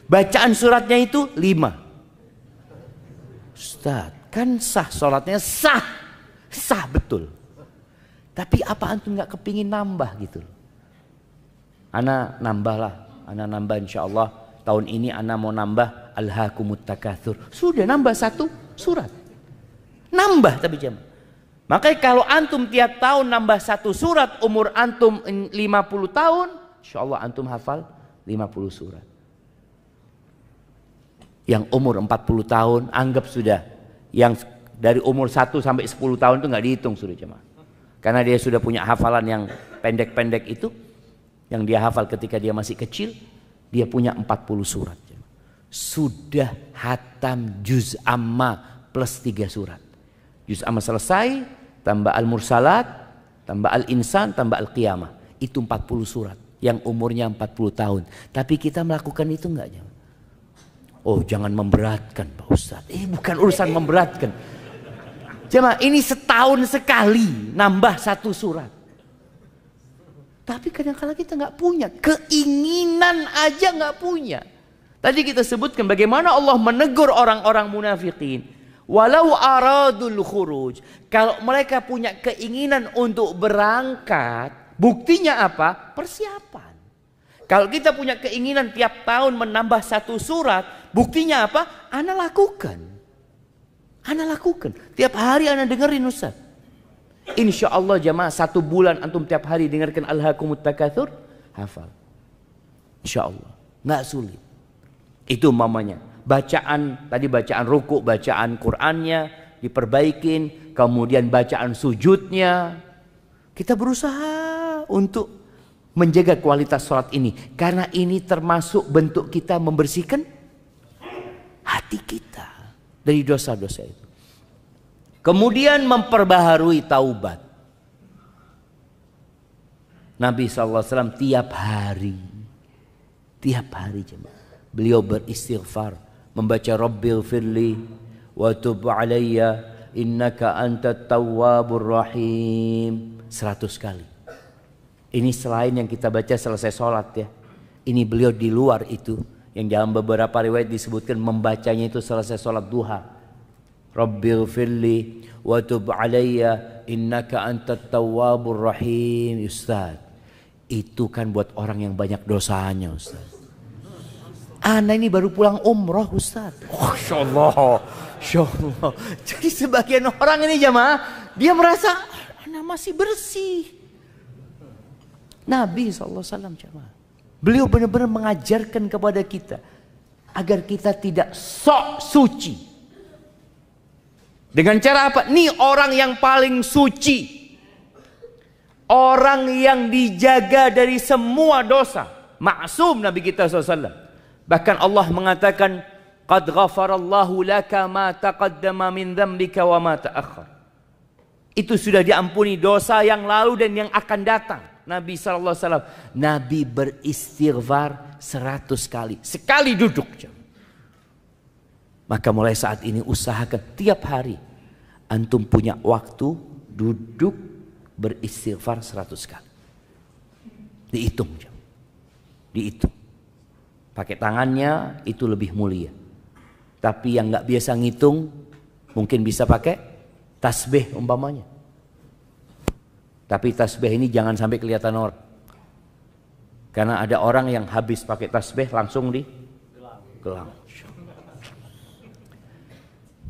Bacaan suratnya itu 5. Ustaz, kan sah sholatnya sah. Sah betul. Tapi apa antum gak kepingin nambah gitu? Ana nambahlah. Ana nambah insya Allah. Tahun ini ana mau nambah Alhaakumut Takatsur. Sudah nambah 1 surat. Nambah tapi jemaah. Makanya kalau antum tiap tahun nambah 1 surat. Umur antum 50 tahun. Insya Allah antum hafal 50 surat. Yang umur 40 tahun anggap sudah. Yang dari umur 1 sampai 10 tahun itu nggak dihitung sudah jemaah. Karena dia sudah punya hafalan yang pendek-pendek itu. Yang dia hafal ketika dia masih kecil. Dia punya 40 surat. Sudah hatam juz amma plus 3 surat. Juz amma selesai. Tambah al-mursalat. Tambah al-insan. Tambah al-qiyamah. Itu 40 surat. Yang umurnya 40 tahun. Tapi kita melakukan itu enggak jemaah? Oh jangan memberatkan Pak Ustadz. Bukan urusan memberatkan. Jemaah ini setahun sekali nambah 1 surat. Tapi kadang-kadang kita nggak punya. Keinginan aja nggak punya. Tadi kita sebutkan bagaimana Allah menegur orang-orang munafikin. Walau aradul khuruj. Kalau mereka punya keinginan untuk berangkat. Buktinya apa? Persiapan. Kalau kita punya keinginan tiap tahun menambah 1 surat, buktinya apa? Ana lakukan. Ana lakukan. Tiap hari ana dengerin Ustaz. Insya Allah jamaah 1 bulan antum tiap hari dengarkan Alhaakumut Takatsur, hafal. Insya Allah. Nggak sulit. Itu umpamanya. Bacaan, tadi bacaan ruku, bacaan Qur'annya diperbaikin. Kemudian bacaan sujudnya. Kita berusaha untuk menjaga kualitas sholat ini. Karena ini termasuk bentuk kita membersihkan hati kita dari dosa-dosa itu. Kemudian memperbaharui taubat. Nabi SAW tiap hari jemaah, beliau beristighfar. Membaca Rabbil firli wa tub alayya innaka antat tawwabur rahim 100 kali. Ini selain yang kita baca selesai sholat ya. Ini beliau di luar itu. Yang dalam beberapa riwayat disebutkan membacanya itu selesai sholat duha. Rabbil firli wa tub alayya innaka antat tawwabur rahim. Ustaz, itu kan buat orang yang banyak dosanya Ustaz. Ana ini baru pulang umroh Ustaz. Oh, Masya Allah. Jadi sebagian orang ini jamaah, dia merasa ana masih bersih. Nabi SAW jamaah, beliau benar-benar mengajarkan kepada kita agar kita tidak sok suci. Dengan cara apa? Nih orang yang paling suci, orang yang dijaga dari semua dosa, maksum Nabi kita SAW. Bahkan Allah mengatakan, qad ghafarallahu laka ma taqaddama min dzambika wa ma ta'akhkhar. Itu sudah diampuni dosa yang lalu dan yang akan datang. Nabi SAW, Nabi beristighfar 100 kali. Sekali duduk. Maka mulai saat ini usahakan tiap hari antum punya waktu duduk beristighfar 100 kali. Dihitung. Dihitung. Pakai tangannya itu lebih mulia. Tapi yang nggak biasa ngitung mungkin bisa pakai tasbih umpamanya. Tapi tasbih ini jangan sampai kelihatan orang. Karena ada orang yang habis pakai tasbih langsung di gelang.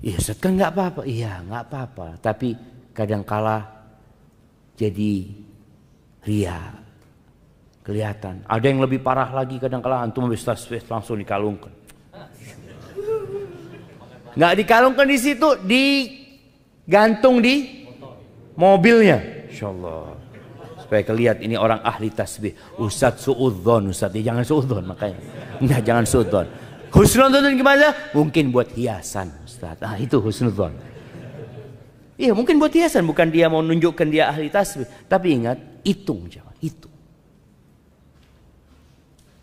Iya Ustaz kan nggak apa-apa. Iya nggak apa-apa. Tapi kadangkala jadi ria. Kelihatan. Ada yang lebih parah lagi kadangkala antum habis tasbih langsung dikalungkan. Nggak dikalungkan di situ, digantung di mobilnya. Insyaallah. Supaya kelihatan ini orang ahli tasbih. Ustaz suudzon, Ustaz. Ya, jangan suudzon makanya. Enggak, jangan suudzon. Husnudzon gimana? Mungkin buat hiasan, Ustaz. Ah, itu husnudzon. Iya, mungkin buat hiasan, bukan dia mau nunjukkan dia ahli tasbih. Tapi ingat, hitung jangan, hitung.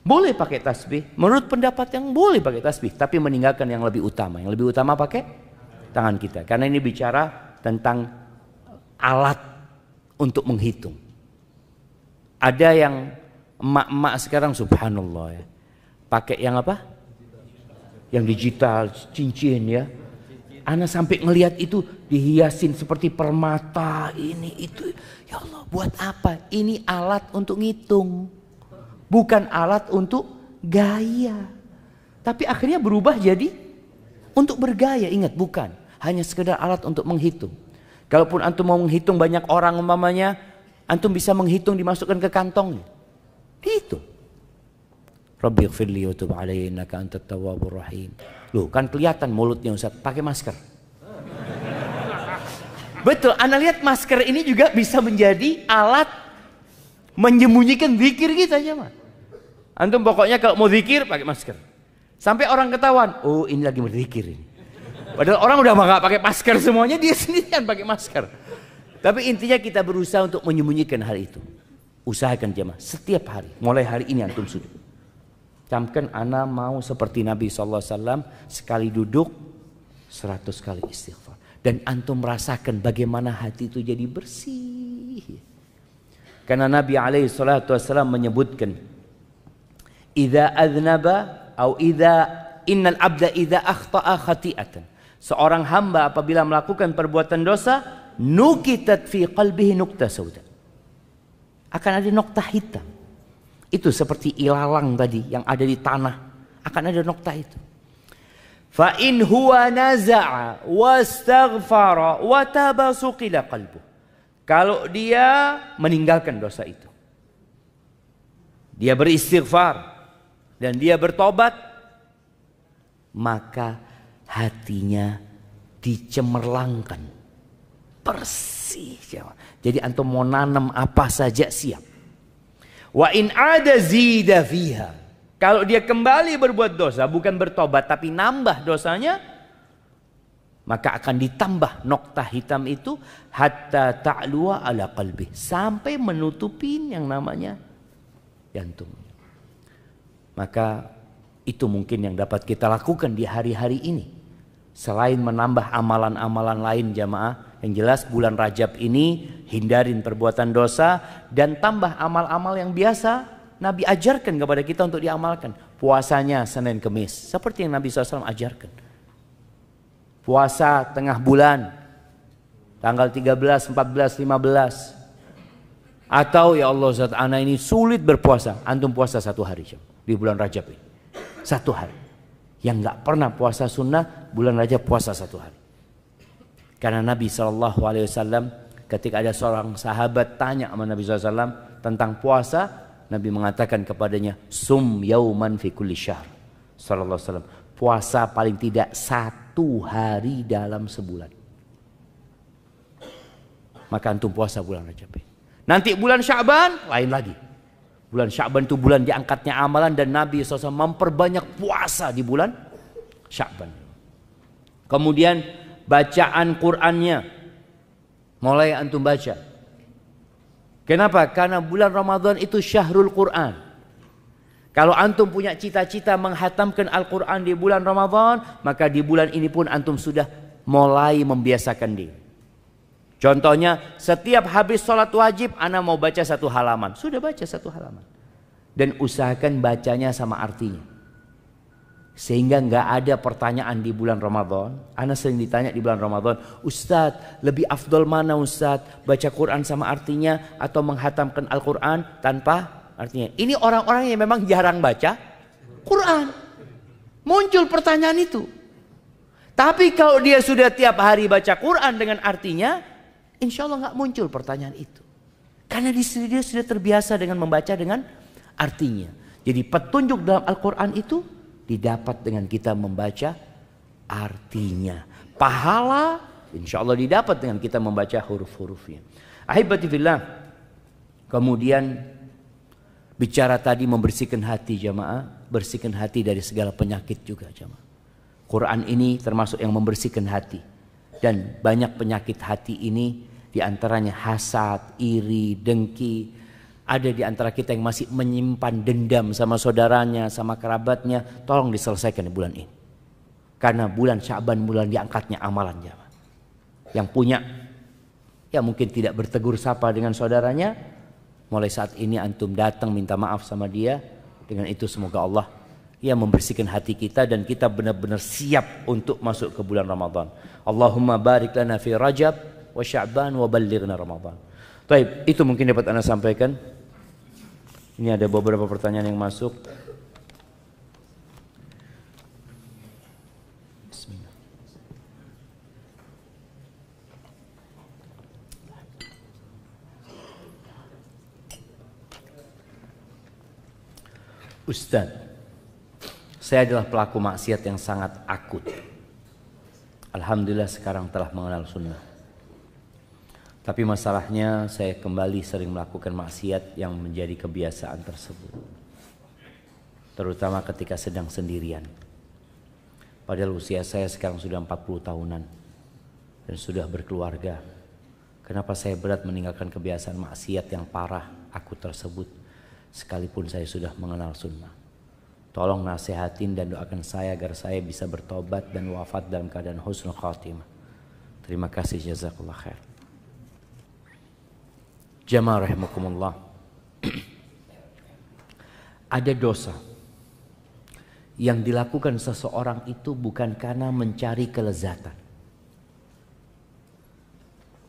Boleh pakai tasbih, menurut pendapat yang boleh pakai tasbih, tapi meninggalkan yang lebih utama. Yang lebih utama pakai tangan kita. Karena ini bicara tentang alat untuk menghitung. Ada yang emak-emak sekarang subhanallah ya, pakai yang apa? Yang digital, cincin ya. Ana sampai ngelihat itu dihiasin seperti permata, ini itu. Ya Allah, buat apa? Ini alat untuk ngitung. Bukan alat untuk gaya. Tapi akhirnya berubah jadi untuk bergaya. Ingat, bukan. Hanya sekedar alat untuk menghitung. Kalaupun antum mau menghitung banyak orang umpamanya, antum bisa menghitung dimasukkan ke kantongnya. Dihitung. Rabbi ighfirli wa tub alayya innaka antat tawwabur rahim. Loh, kan kelihatan mulutnya Ustaz pakai masker. Betul, Anda lihat masker ini juga bisa menjadi alat menyembunyikan zikir kita aja mah. Antum pokoknya kalau mau zikir pakai masker. Sampai orang ketahuan, oh ini lagi berzikir ini. Padahal orang udah nggak pakai masker semuanya, dia sendirian pakai masker. Tapi intinya kita berusaha untuk menyembunyikan hal itu. Usahakan jemaah setiap hari, mulai hari ini antum sudah. Camkan ana mau seperti Nabi SAW, sekali duduk 100 kali istighfar. Dan antum merasakan bagaimana hati itu jadi bersih. Karena Nabi SAW menyebutkan, idza adznaba atau innal abda idza akhta'a khati'atan. Seorang hamba apabila melakukan perbuatan dosa, nukitat fi qalbihi nukta sauda. Akan ada nokta hitam. Itu seperti ilalang tadi yang ada di tanah. Akan ada nokta itu. Fa in huwa naza'a wastaghfara wa taba suqila qalbuh. Kalau dia meninggalkan dosa itu, dia beristighfar dan dia bertobat, maka hatinya dicemerlangkan, bersih. Jadi antum mau nanam apa saja siap. Wa in ada zida fiha. Kalau dia kembali berbuat dosa, bukan bertobat tapi nambah dosanya, maka akan ditambah nokta hitam itu hatta ta'luwa ala qalbi, sampai menutupin yang namanya jantung. Maka itu mungkin yang dapat kita lakukan di hari-hari ini. Selain menambah amalan-amalan lain jamaah, yang jelas bulan Rajab ini hindarin perbuatan dosa dan tambah amal-amal yang biasa Nabi ajarkan kepada kita untuk diamalkan. Puasanya Senin Kemis seperti yang Nabi SAW ajarkan. Puasa tengah bulan tanggal 13, 14, 15. Atau ya Allah Ustaz, ana ini sulit berpuasa, antum puasa 1 hari di bulan Rajab ini. 1 hari. Yang nggak pernah puasa sunnah, bulan Rajab puasa 1 hari. Karena Nabi SAW ketika ada seorang sahabat tanya sama Nabi SAW tentang puasa, Nabi mengatakan kepadanya, sum yauman fi kulli syahr. Sallallahu alaihi wasallam, puasa paling tidak 1 hari dalam sebulan. Maka antum puasa bulan Rajab. Nanti bulan Sya'ban lain lagi. Bulan Sya'ban itu bulan diangkatnya amalan dan Nabi SAW memperbanyak puasa di bulan Sya'ban. Kemudian bacaan Qur'annya mulai antum baca. Kenapa? Karena bulan Ramadan itu syahrul Qur'an. Kalau antum punya cita-cita menghatamkan Al-Quran di bulan Ramadan, maka di bulan ini pun antum sudah mulai membiasakan diri. Contohnya, setiap habis sholat wajib, ana mau baca 1 halaman. Sudah baca 1 halaman. Dan usahakan bacanya sama artinya. Sehingga nggak ada pertanyaan di bulan Ramadan. Ana sering ditanya di bulan Ramadan, Ustadz, lebih afdol mana Ustadz? Baca Quran sama artinya atau menghatamkan Al-Quran tanpa artinya? Ini orang-orang yang memang jarang baca Quran. Muncul pertanyaan itu. Tapi kalau dia sudah tiap hari baca Quran dengan artinya, insya Allah nggak muncul pertanyaan itu. Karena dia sudah terbiasa dengan membaca dengan artinya. Jadi petunjuk dalam Al-Quran itu didapat dengan kita membaca artinya. Pahala insya Allah didapat dengan kita membaca huruf-hurufnya. Ahibati fillah. Kemudian bicara tadi membersihkan hati jamaah. Bersihkan hati dari segala penyakit juga jamaah. Quran ini termasuk yang membersihkan hati. Dan banyak penyakit hati ini diantaranya hasad, iri, dengki. Ada di antara kita yang masih menyimpan dendam sama saudaranya, sama kerabatnya. Tolong diselesaikan di bulan ini. Karena bulan Sya'ban bulan diangkatnya amalan jamaah. Yang punya ya mungkin tidak bertegur sapa dengan saudaranya. Mulai saat ini antum datang minta maaf sama dia. Dengan itu semoga Allah ya membersihkan hati kita dan kita benar-benar siap untuk masuk ke bulan Ramadan. Allahumma barik lana fi Rajab wa Sya'ban wa ballighna Ramadan. Baik, itu mungkin dapat Anda sampaikan. Ini ada beberapa pertanyaan yang masuk. Bismillah. Ustaz, saya adalah pelaku maksiat yang sangat akut. Alhamdulillah sekarang telah mengenal sunnah. Tapi masalahnya saya kembali sering melakukan maksiat yang menjadi kebiasaan tersebut. Terutama ketika sedang sendirian. Padahal usia saya sekarang sudah 40 tahunan. Dan sudah berkeluarga. Kenapa saya berat meninggalkan kebiasaan maksiat yang parah akut tersebut. Sekalipun saya sudah mengenal sunnah. Tolong nasihatin dan doakan saya agar saya bisa bertobat dan wafat dalam keadaan husnul khatimah. Terima kasih, jazakallah khair. Jamaah rahimakumullah. Ada dosa yang dilakukan seseorang itu bukan karena mencari kelezatan,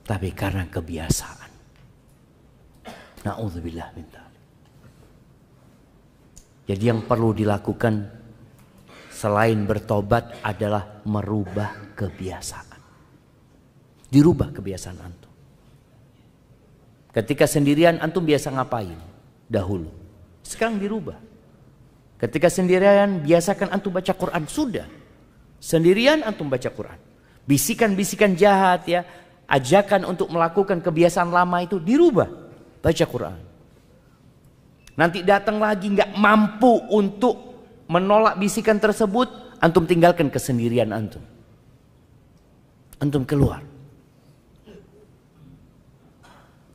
tapi karena kebiasaan. Na'udzubillah min dzalik. Jadi yang perlu dilakukan selain bertobat adalah merubah kebiasaan. Dirubah kebiasaan antum. Ketika sendirian antum biasa ngapain? Dahulu. Sekarang dirubah. Ketika sendirian biasakan antum baca Quran. Sudah. Sendirian antum baca Quran. Bisikan-bisikan jahat ya. Ajakan untuk melakukan kebiasaan lama itu dirubah. Baca Quran. Nanti datang lagi nggak mampu untuk menolak bisikan tersebut, antum tinggalkan kesendirian antum. Antum keluar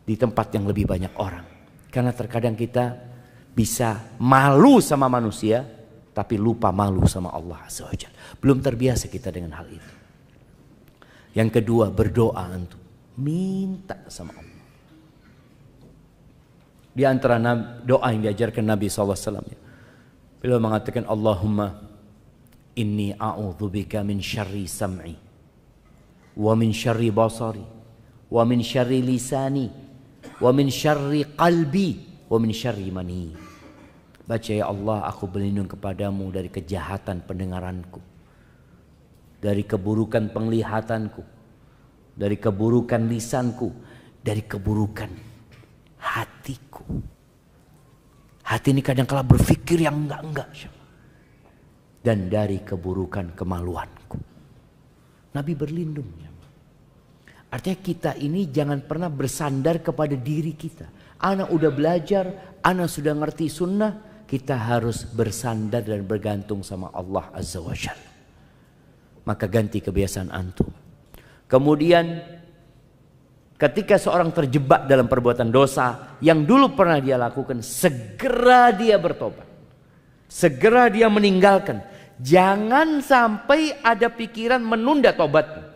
di tempat yang lebih banyak orang. Karena terkadang kita bisa malu sama manusia, tapi lupa malu sama Allah Azza wa Jalla. Belum terbiasa kita dengan hal itu. Yang kedua, berdoa antum. Minta sama Allah. Di antara doa yang diajarkan Nabi SAW. Beliau mengatakan, Allahumma inni a'udzubika min syarri sam'i. Wa min syarri basari. Wa min syarri lisani. Wa min syarri qalbi. Wa min syarri mani. Baca, ya Allah, aku berlindung kepadamu dari kejahatan pendengaranku. Dari keburukan penglihatanku. Dari keburukan lisanku. Dari keburukan hatiku. Hati ini kadang-kala berpikir yang enggak-enggak. Dan dari keburukan kemaluanku. Nabi berlindung. Artinya kita ini jangan pernah bersandar kepada diri kita. Ana udah belajar, ana sudah ngerti sunnah. Kita harus bersandar dan bergantung sama Allah Azza wa Jalla. Maka ganti kebiasaan antum. Kemudian ketika seorang terjebak dalam perbuatan dosa yang dulu pernah dia lakukan, segera dia bertobat. Segera dia meninggalkan. Jangan sampai ada pikiran menunda tobatnya.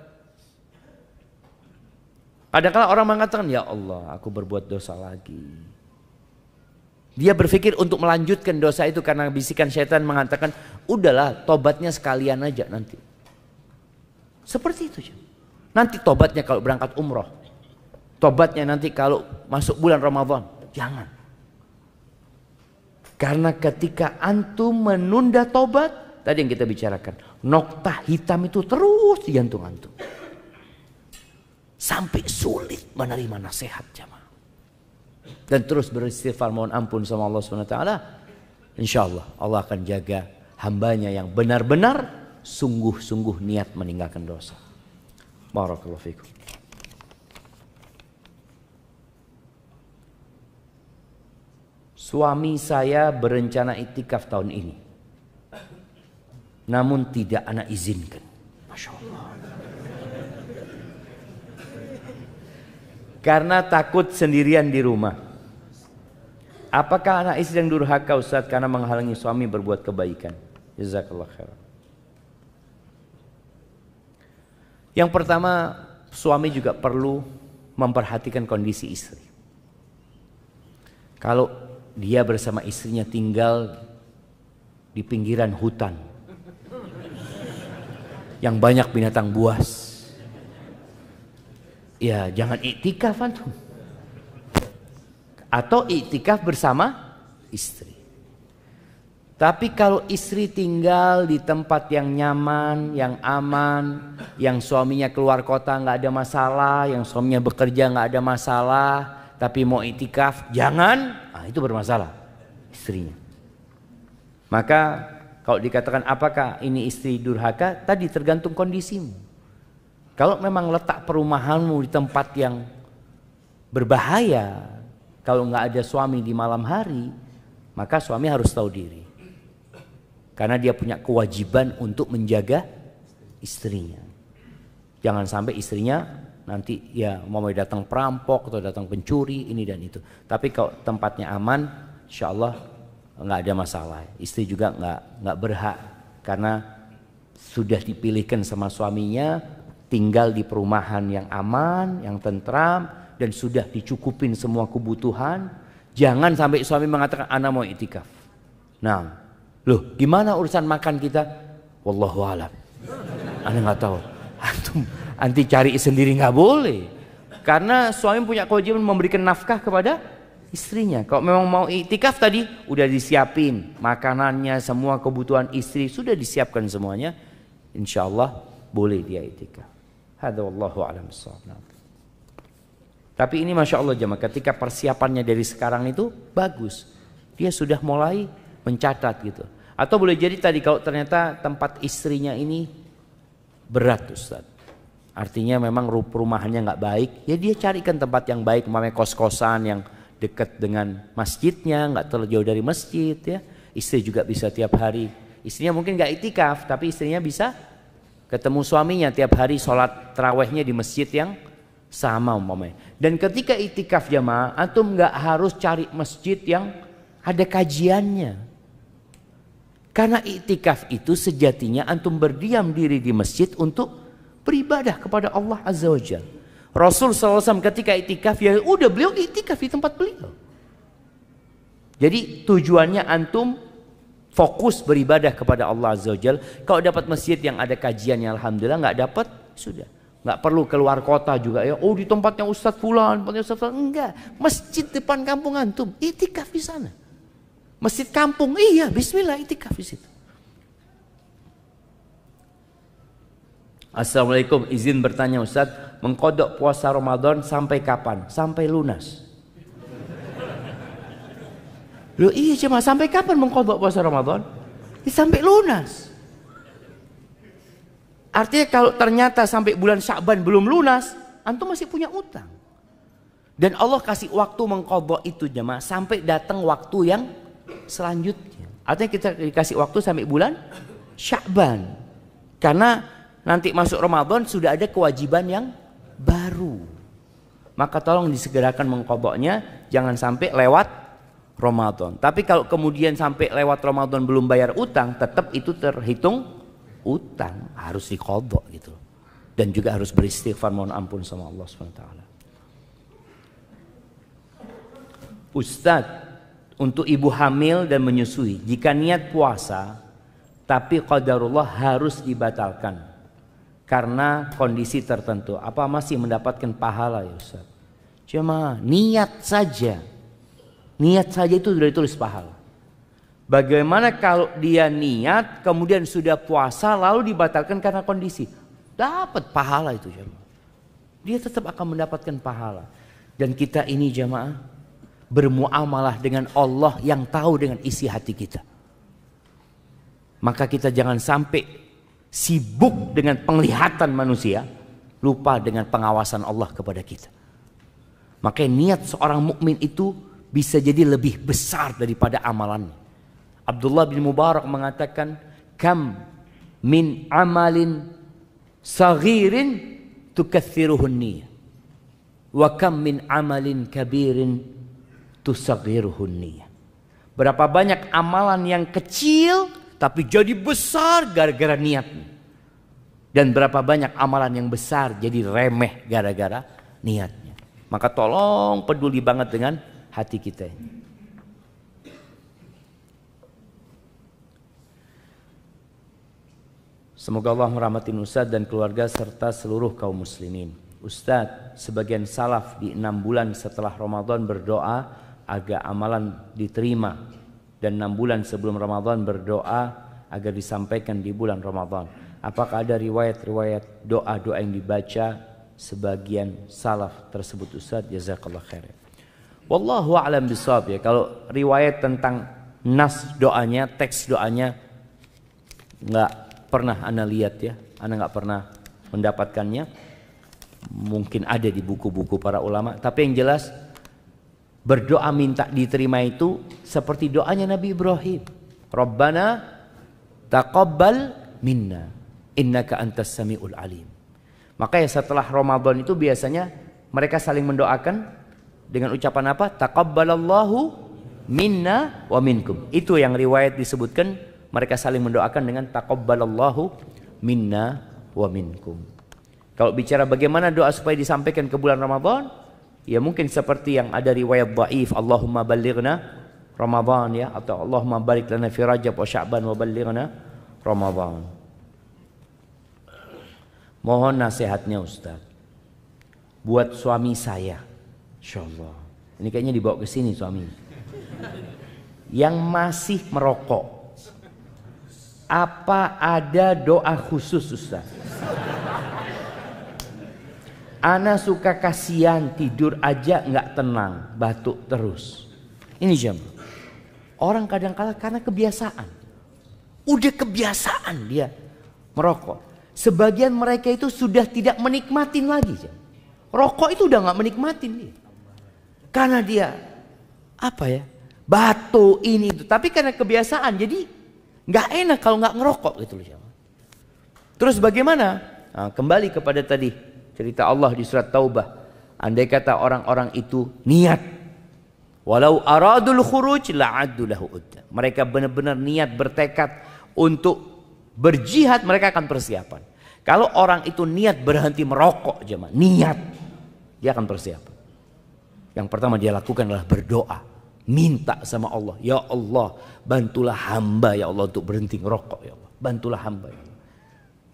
Kadang-kadang orang mengatakan, ya Allah, aku berbuat dosa lagi. Dia berpikir untuk melanjutkan dosa itu karena bisikan syaitan mengatakan, udahlah tobatnya sekalian aja nanti. Seperti itu. Nanti tobatnya kalau berangkat umroh. Tobatnya nanti kalau masuk bulan Ramadan. Jangan. Karena ketika antum menunda tobat, tadi yang kita bicarakan, Noktah hitam itu terus di jantung antum. Sampai sulit menerima nasihat jamaah. Dan terus beristighfar mohon ampun sama Allah SWT. Insya Allah Allah akan jaga hambanya yang benar-benar sungguh-sungguh niat meninggalkan dosa. Barakallahu fikum. Suami saya berencana iktikaf tahun ini. Namun tidak ana izinkan. Masya Allah. Karena takut sendirian di rumah. Apakah anak istri yang durhaka Ustaz karena menghalangi suami berbuat kebaikan? Jazakallah khairan. Yang pertama, suami juga perlu memperhatikan kondisi istri. Kalau dia bersama istrinya tinggal di pinggiran hutan yang banyak binatang buas, ya jangan iktikaf antum. Atau iktikaf bersama istri. Tapi kalau istri tinggal di tempat yang nyaman, yang aman, yang suaminya keluar kota nggak ada masalah, yang suaminya bekerja nggak ada masalah, tapi mau iktikaf jangan, itu bermasalah istrinya. Maka kalau dikatakan apakah ini istri durhaka, tadi tergantung kondisimu. Kalau memang letak perumahanmu di tempat yang berbahaya, kalau nggak ada suami di malam hari, maka suami harus tahu diri. Karena dia punya kewajiban untuk menjaga istrinya. Jangan sampai istrinya nanti ya mau datang perampok atau datang pencuri ini dan itu. Tapi kalau tempatnya aman, insya Allah nggak ada masalah. Istri juga nggak berhak karena sudah dipilihkan sama suaminya tinggal di perumahan yang aman, yang tentram, dan sudah dicukupin semua kebutuhan. Jangan sampai suami mengatakan ana mau iktikaf. Nah, loh gimana urusan makan kita? Wallahu alam. Ana nggak tahu. Anti cari sendiri nggak boleh. Karena suami punya kewajiban memberikan nafkah kepada istrinya. Kalau memang mau iktikaf tadi udah disiapin makanannya, semua kebutuhan istri sudah disiapkan semuanya. Insya Allah boleh dia iktikaf. Hadza wallahu alam bissawab. Tapi ini Masya Allah jemaah, ketika persiapannya dari sekarang itu bagus. Dia sudah mulai mencatat gitu. Atau boleh jadi tadi kalau ternyata tempat istrinya ini berat Ustaz. Artinya memang perumahannya nggak baik, ya dia carikan tempat yang baik, umpamanya kos-kosan yang dekat dengan masjidnya, nggak terlalu jauh dari masjid ya. Istri juga bisa tiap hari. Istrinya mungkin nggak iktikaf, tapi istrinya bisa ketemu suaminya tiap hari sholat tarawehnya di masjid yang sama umpamanya. Dan ketika iktikaf jamaah, antum nggak harus cari masjid yang ada kajiannya. Karena iktikaf itu sejatinya antum berdiam diri di masjid untuk beribadah kepada Allah Azza wa Jalla. Rasul SAW ketika iktikaf ya udah beliau iktikaf di tempat beliau. Jadi tujuannya antum fokus beribadah kepada Allah Azza wa Jalla. Kalau dapat masjid yang ada kajiannya alhamdulillah, nggak dapat sudah. Nggak perlu keluar kota juga ya. Oh di tempatnya Ustadz Fulan, tempatnya Ustadz Fulan. Enggak. Masjid depan kampung antum, iktikaf di sana. Masjid kampung, iya bismillah iktikaf di situ. Assalamualaikum, izin bertanya Ustadz, mengkodok puasa Ramadan sampai kapan? Sampai lunas. Loh iya cuma sampai kapan mengkodok puasa Ramadan? Ya, sampai lunas. Artinya kalau ternyata sampai bulan Sya'ban belum lunas, antum masih punya utang. Dan Allah kasih waktu mengqadha itu jemaah sampai datang waktu yang selanjutnya. Artinya kita dikasih waktu sampai bulan Sya'ban. Karena nanti masuk Ramadan sudah ada kewajiban yang baru. Maka tolong disegerakan mengqadhanya, jangan sampai lewat Ramadan. Tapi kalau kemudian sampai lewat Ramadan belum bayar utang, tetap itu terhitung utang, harus diqadha gitu. Dan juga harus beristighfar mohon ampun sama Allah SWT. Ustadz, untuk ibu hamil dan menyusui, jika niat puasa tapi qadarullah harus dibatalkan karena kondisi tertentu, apa masih mendapatkan pahala ya Ustadz? Cuma niat saja itu sudah ditulis pahala. Bagaimana kalau dia niat kemudian sudah puasa lalu dibatalkan karena kondisi? Dapat pahala itu jemaah. Dia tetap akan mendapatkan pahala. Dan kita ini jemaah bermuamalah dengan Allah yang tahu dengan isi hati kita. Maka kita jangan sampai sibuk dengan penglihatan manusia, lupa dengan pengawasan Allah kepada kita. Makanya niat seorang mukmin itu bisa jadi lebih besar daripada amalannya. Abdullah bin Mubarak mengatakan, kam min amalin saghirin tukatsiruhun niyah, wa kam min amalin kabirin tusaghiruhun niyah. Berapa banyak amalan yang kecil tapi jadi besar gara-gara niatnya. Dan berapa banyak amalan yang besar jadi remeh gara-gara niatnya. Maka tolong peduli banget dengan hati kita ini. Semoga Allah merahmati Ustadz dan keluarga serta seluruh kaum muslimin. Ustadz, sebagian salaf di 6 bulan setelah Ramadan berdoa agar amalan diterima. Dan 6 bulan sebelum Ramadan berdoa agar disampaikan di bulan Ramadan. Apakah ada riwayat-riwayat doa-doa yang dibaca sebagian salaf tersebut Ustadz? Jazakallah khair. Wallahu a'lam bishawab ya. Kalau riwayat tentang nas doanya, teks doanya nggak pernah ana lihat ya. Ana nggak pernah mendapatkannya. Mungkin ada di buku-buku para ulama. Tapi yang jelas berdoa minta diterima itu seperti doanya Nabi Ibrahim. Rabbana taqabbal minna innaka antas samiul alim. Makanya setelah Ramadan itu biasanya mereka saling mendoakan dengan ucapan apa? Taqabbalallahu minna wa minkum. Itu yang riwayat disebutkan mereka saling mendoakan dengan taqabbalallahu minna wa minkum. Kalau bicara bagaimana doa supaya disampaikan ke bulan Ramadan, ya mungkin seperti yang ada riwayat dhaif, Allahumma ballighna Ramadan ya, atau Allahumma barik lana fi Rajab wa Sya'ban wa ballighna Ramadan. Mohon nasihatnya Ustaz. Buat suami saya, insyaallah. Ini kayaknya dibawa ke sini suami. Yang masih merokok. Apa ada doa khusus Ustaz? Ana suka kasihan, tidur aja nggak tenang, batuk terus. Ini jam. Orang kadang-kala karena kebiasaan. Udah kebiasaan dia merokok. Sebagian mereka itu sudah tidak menikmatin lagi. Jam. Rokok itu udah nggak menikmatin dia. Karena dia apa ya? Batuk ini itu. Tapi karena kebiasaan jadi nggak enak kalau nggak ngerokok gitu loh. Jam. Terus bagaimana? Nah, kembali kepada tadi. Cerita Allah di surat Taubah. Andai kata orang-orang itu niat. Walau aradul khuruj la'addu lahu udda. Mereka benar-benar niat bertekad untuk berjihad, mereka akan persiapan. Kalau orang itu niat berhenti merokok jemaah, niat, dia akan persiapan. Yang pertama dia lakukan adalah berdoa. Minta sama Allah. Ya Allah, bantulah hamba ya Allah untuk berhenti merokok ya Allah. Bantulah hamba ya Allah.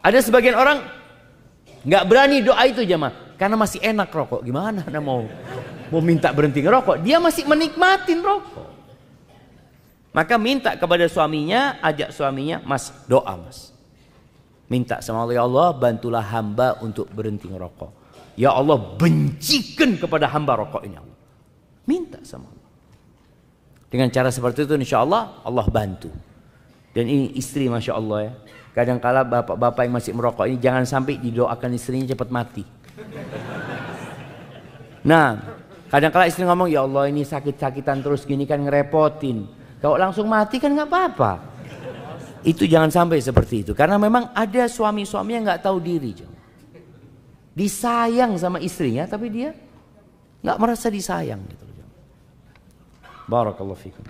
Ada sebagian orang nggak berani doa itu jemaah karena masih enak rokok. Gimana anda mau minta berhenti ngerokok? Dia masih menikmatin rokok. Maka minta kepada suaminya, ajak suaminya, mas doa mas. Minta sama Allah, ya Allah bantulah hamba untuk berhenti ngerokok. Ya Allah bencikan kepada hamba rokok ini Allah. Minta sama Allah. Dengan cara seperti itu insya Allah Allah bantu. Dan ini istri masya Allah ya. Kadang-kala bapak-bapak yang masih merokok ini jangan sampai didoakan istrinya cepat mati. Nah, kadang-kala istri ngomong, ya Allah ini sakit-sakitan terus gini kan ngerepotin. Kalau langsung mati kan nggak apa-apa. Itu jangan sampai seperti itu. Karena memang ada suami-suami yang nggak tahu diri. Disayang sama istrinya tapi dia nggak merasa disayang. Gitu. Barakallahu fikum.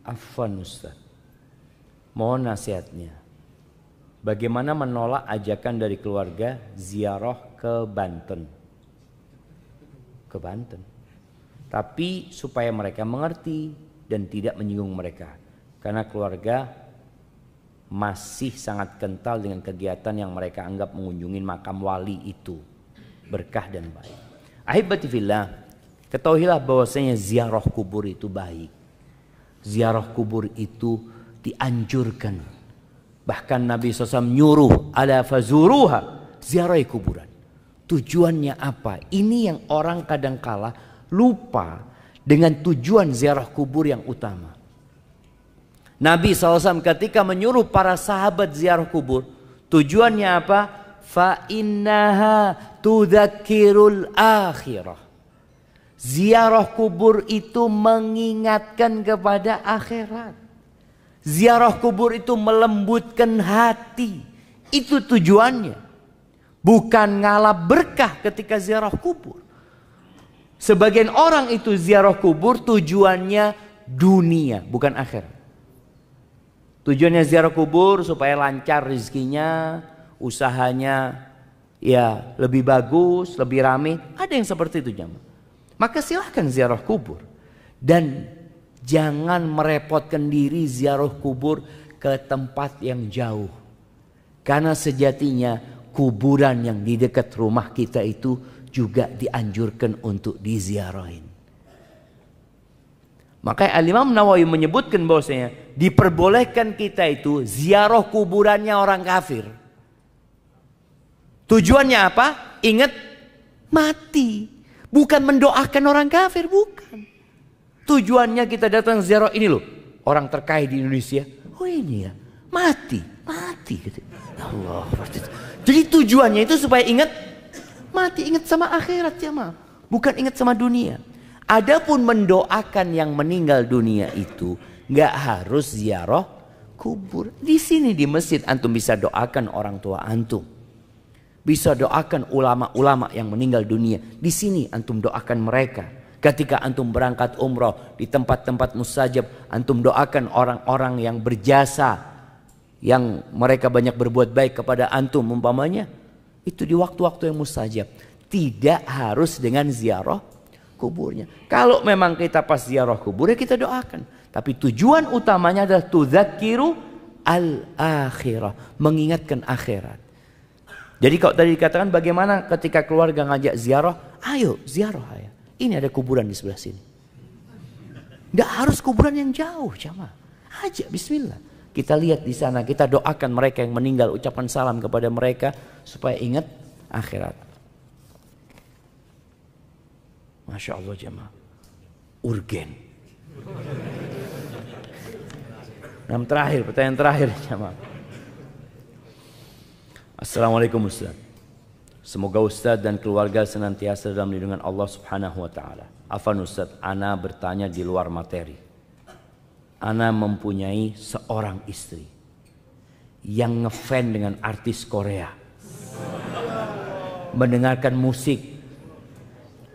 Afwan Ustaz, mohon nasihatnya. Bagaimana menolak ajakan dari keluarga ziarah ke Banten? Ke Banten. Tapi supaya mereka mengerti dan tidak menyinggung mereka. Karena keluarga masih sangat kental dengan kegiatan yang mereka anggap mengunjungi makam wali itu berkah dan baik. Ahibati fillah, ketahuilah bahwasanya ziarah kubur itu baik. Ziarah kubur itu dianjurkan. Bahkan Nabi SAW nyuruh, ala fazuruha, ziarahi kuburan. Tujuannya apa? Ini yang orang kadangkala lupa dengan tujuan ziarah kubur yang utama. Nabi SAW ketika menyuruh para sahabat ziarah kubur, tujuannya apa? Fa innaha tudzakirul akhirah. Ziarah kubur itu mengingatkan kepada akhirat. Ziarah kubur itu melembutkan hati. Itu tujuannya. Bukan ngalap berkah ketika ziarah kubur. Sebagian orang itu ziarah kubur tujuannya dunia, bukan akhirat. Tujuannya ziarah kubur supaya lancar rezekinya, usahanya ya lebih bagus, lebih ramai. Ada yang seperti itu jamaah. Maka silahkan ziarah kubur. Dan jangan merepotkan diri ziarah kubur ke tempat yang jauh. Karena sejatinya kuburan yang di dekat rumah kita itu juga dianjurkan untuk diziarahin. Maka Al-Imam Nawawi menyebutkan bahwasanya diperbolehkan kita itu ziarah kuburannya orang kafir. Tujuannya apa? Ingat mati. Bukan mendoakan orang kafir, bukan. Tujuannya kita datang ziarah ini loh. Orang terkaya di Indonesia. Oh ini ya, mati. Gitu. Allah. Jadi tujuannya itu supaya ingat mati, ingat sama akhirat jemaah. Bukan ingat sama dunia. Adapun mendoakan yang meninggal dunia itu nggak harus ziarah kubur. Di sini di masjid antum bisa doakan orang tua antum. Bisa doakan ulama-ulama yang meninggal dunia. Di sini antum doakan mereka. Ketika antum berangkat umroh di tempat-tempat mustajab, antum doakan orang-orang yang berjasa, yang mereka banyak berbuat baik kepada antum umpamanya. Itu di waktu-waktu yang mustajab. Tidak harus dengan ziarah kuburnya. Kalau memang kita pas ziarah kubur ya kita doakan. Tapi tujuan utamanya adalah tudzakiru al-akhirah, mengingatkan akhirat. Jadi kalau tadi dikatakan bagaimana ketika keluarga ngajak ziarah, ayo ziarah ya. Ini ada kuburan di sebelah sini. Nggak harus kuburan yang jauh, jamaah. Ajak bismillah. Kita lihat di sana, kita doakan mereka yang meninggal, ucapan salam kepada mereka supaya ingat akhirat. Masya Allah jemaah, urgen. Pertanyaan terakhir jemaah. Assalamualaikum Ustaz. Semoga Ustaz dan keluarga senantiasa dalam lindungan Allah Subhanahu wa taala. Afan Ustaz, ana bertanya di luar materi. Ana mempunyai seorang istri yang ngefans dengan artis Korea. Mendengarkan musik,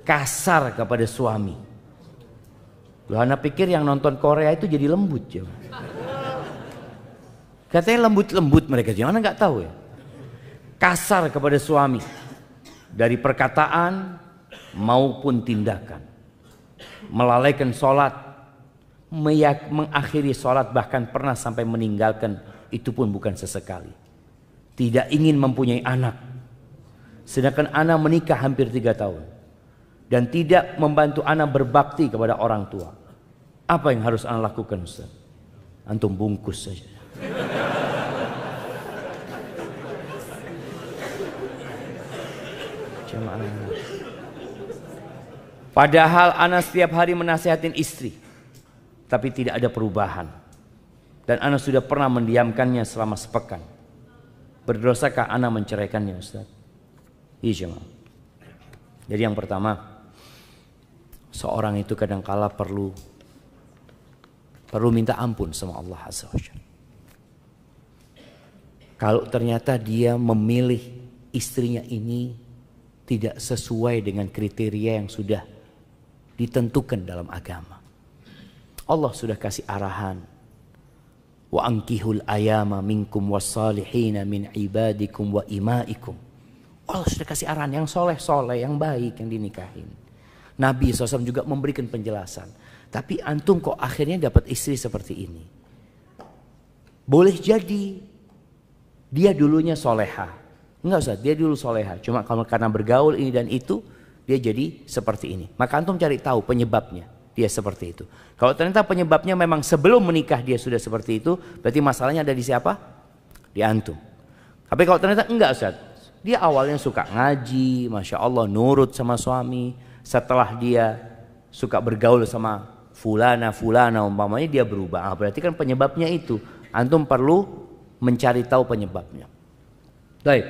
kasar kepada suami. Loh, ana pikir yang nonton Korea itu jadi lembut ya. Katanya lembut-lembut mereka, gimana nggak tahu ya. Kasar kepada suami dari perkataan maupun tindakan. Melalaikan sholat, mengakhiri sholat, bahkan pernah sampai meninggalkan, itu pun bukan sesekali. Tidak ingin mempunyai anak. Sedangkan anak menikah hampir 3 tahun. Dan tidak membantu anak berbakti kepada orang tua. Apa yang harus anak lakukan Ustaz? Antum bungkus saja. Padahal anak setiap hari menasihatin istri, tapi tidak ada perubahan. Dan anak sudah pernah mendiamkannya selama sepekan. Berdosakah anak menceraikannya Ustaz? Iya jemaah. Jadi yang pertama, seorang itu kadangkala perlu minta ampun sama Allah Azza wa Jalla. Kalau ternyata dia memilih istrinya ini tidak sesuai dengan kriteria yang sudah ditentukan dalam agama. Allah sudah kasih arahan. Wa ankihul ayama minkum wassalihina min ibadikum wa imaikum. Allah sudah kasih arahan yang soleh-soleh, yang baik, yang dinikahin. Nabi SAW juga memberikan penjelasan. Tapi antum kok akhirnya dapat istri seperti ini? Boleh jadi dia dulunya soleha. Enggak usah, dia dulu soleha. Cuma karena bergaul ini dan itu, dia jadi seperti ini. Maka antum cari tahu penyebabnya. Dia seperti itu. Kalau ternyata penyebabnya memang sebelum menikah dia sudah seperti itu, berarti masalahnya ada di siapa? Di antum. Tapi kalau ternyata enggak Ustaz, dia awalnya suka ngaji, Masya Allah, nurut sama suami. Setelah dia suka bergaul sama fulana umpamanya dia berubah. Berarti kan penyebabnya itu. Antum perlu mencari tahu penyebabnya. Baik,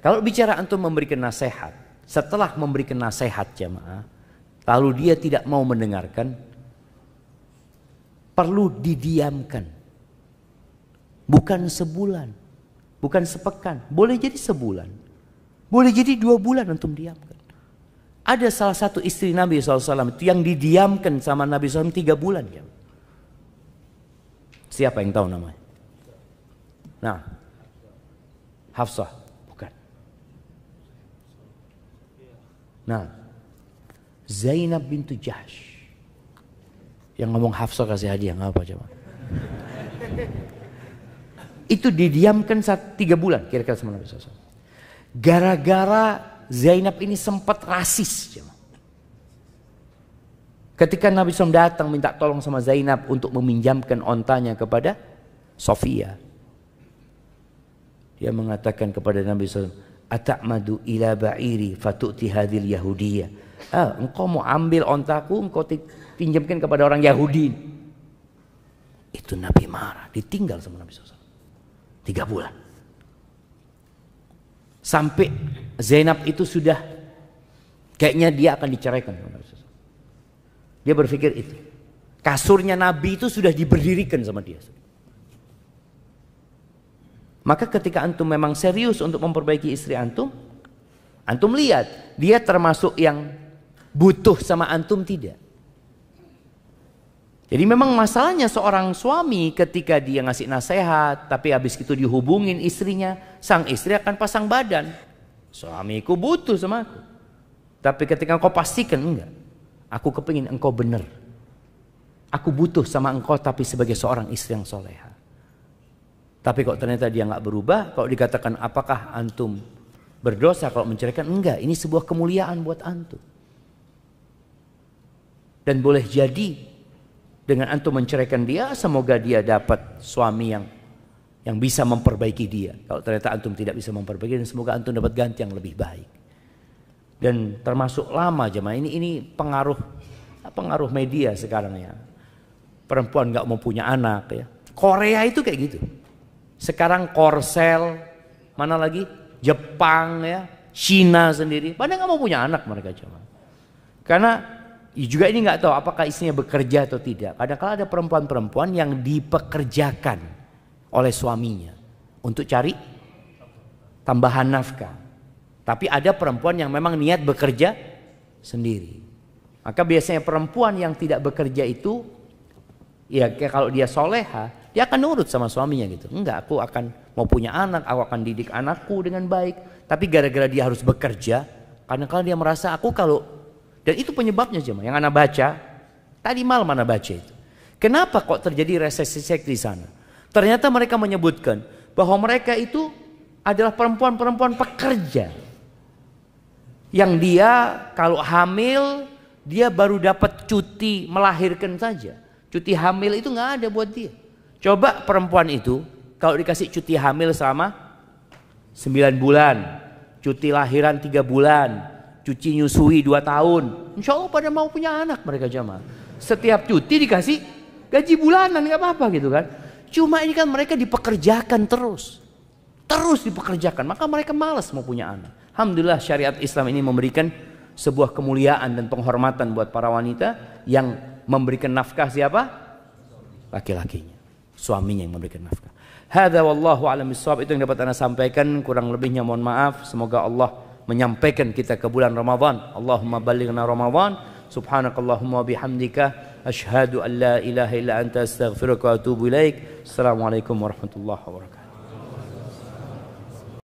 kalau bicara antum memberikan nasihat, setelah memberikan nasihat jamaah, lalu dia tidak mau mendengarkan, perlu didiamkan. Bukan sebulan, bukan sepekan, boleh jadi sebulan, boleh jadi 2 bulan antum diamkan. Ada salah satu istri Nabi SAW itu yang didiamkan sama Nabi SAW 3 bulan. Ya. Siapa yang tahu namanya? Nah, Hafsah, bukan. Nah, Zainab bintu Jahsh. Yang ngomong Hafsah kasih hadiah, nggak apa coba. Itu didiamkan 3 bulan kira-kira sama Nabi SAW. Gara-gara Zainab ini sempat rasis. Ketika Nabi SAW datang minta tolong sama Zainab untuk meminjamkan ontanya kepada Sofia. Dia mengatakan kepada Nabi SAW, "Ata'madu ila ba'iri fatu'ti hadhil yahudiyah." Engkau mau ambil ontaku, engkau pinjamkan kepada orang Yahudi. Itu Nabi marah, ditinggal sama Nabi SAW 3 bulan. Sampai Zainab itu sudah kayaknya dia akan diceraikan sama Nabi SAW. Dia berpikir itu. Kasurnya Nabi itu sudah diberdirikan sama dia. Maka ketika antum memang serius untuk memperbaiki istri antum, antum lihat dia termasuk yang butuh sama antum tidak. Jadi memang masalahnya seorang suami ketika dia ngasih nasihat, tapi habis itu dihubungin istrinya, sang istri akan pasang badan. Suamiku butuh sama aku. Tapi ketika engkau pastikan enggak, aku kepingin engkau benar. Aku butuh sama engkau tapi sebagai seorang istri yang soleha. Tapi kalau ternyata dia nggak berubah, kalau dikatakan apakah antum berdosa kalau menceraikan? Enggak, ini sebuah kemuliaan buat antum. Dan boleh jadi dengan antum menceraikan dia, semoga dia dapat suami yang bisa memperbaiki dia. Kalau ternyata antum tidak bisa memperbaiki, dan semoga antum dapat ganti yang lebih baik. Dan termasuk lama jemaah ini pengaruh media sekarang ya. Perempuan nggak mau punya anak ya. Korea itu kayak gitu. Sekarang Korsel, mana lagi? Jepang ya, Cina sendiri. Padahal nggak mau punya anak mereka cuma. Karena juga ini nggak tahu apakah istrinya bekerja atau tidak. Kadang-kadang ada perempuan-perempuan yang dipekerjakan oleh suaminya untuk cari tambahan nafkah. Tapi ada perempuan yang memang niat bekerja sendiri. Maka biasanya perempuan yang tidak bekerja itu, ya kalau dia soleha, dia akan nurut sama suaminya gitu. Enggak, aku akan mau punya anak, aku akan didik anakku dengan baik. Tapi gara-gara dia harus bekerja, kadang-kadang dia merasa aku kalau, dan itu penyebabnya jemaah. Yang anak baca, tadi malam anak baca itu. Kenapa kok terjadi resesi seks di sana? Ternyata mereka menyebutkan bahwa mereka itu adalah perempuan-perempuan pekerja. Yang dia kalau hamil, dia baru dapat cuti melahirkan saja. Cuti hamil itu nggak ada buat dia. Coba perempuan itu kalau dikasih cuti hamil selama 9 bulan, cuti lahiran 3 bulan, cuti nyusui 2 tahun, insya Allah pada mau punya anak mereka jamaah. Setiap cuti dikasih gaji bulanan, nggak apa-apa gitu kan. Cuma ini kan mereka dipekerjakan terus dipekerjakan, maka mereka malas mau punya anak. Alhamdulillah syariat Islam ini memberikan sebuah kemuliaan dan penghormatan buat para wanita yang memberikan nafkah siapa? Laki-lakinya, suaminya yang memberikan nafkah. Hadza wallahu a'lam bissawab. Itu yang dapat Anda sampaikan, kurang lebihnya mohon maaf. Semoga Allah menyampaikan kita ke bulan Ramadan. Allahumma ballighna Ramadan. Subhanakallahumma bihamdika asyhadu an la ilaha illa anta astaghfiruka wa atubu ilaik. Assalamualaikum warahmatullahi wabarakatuh.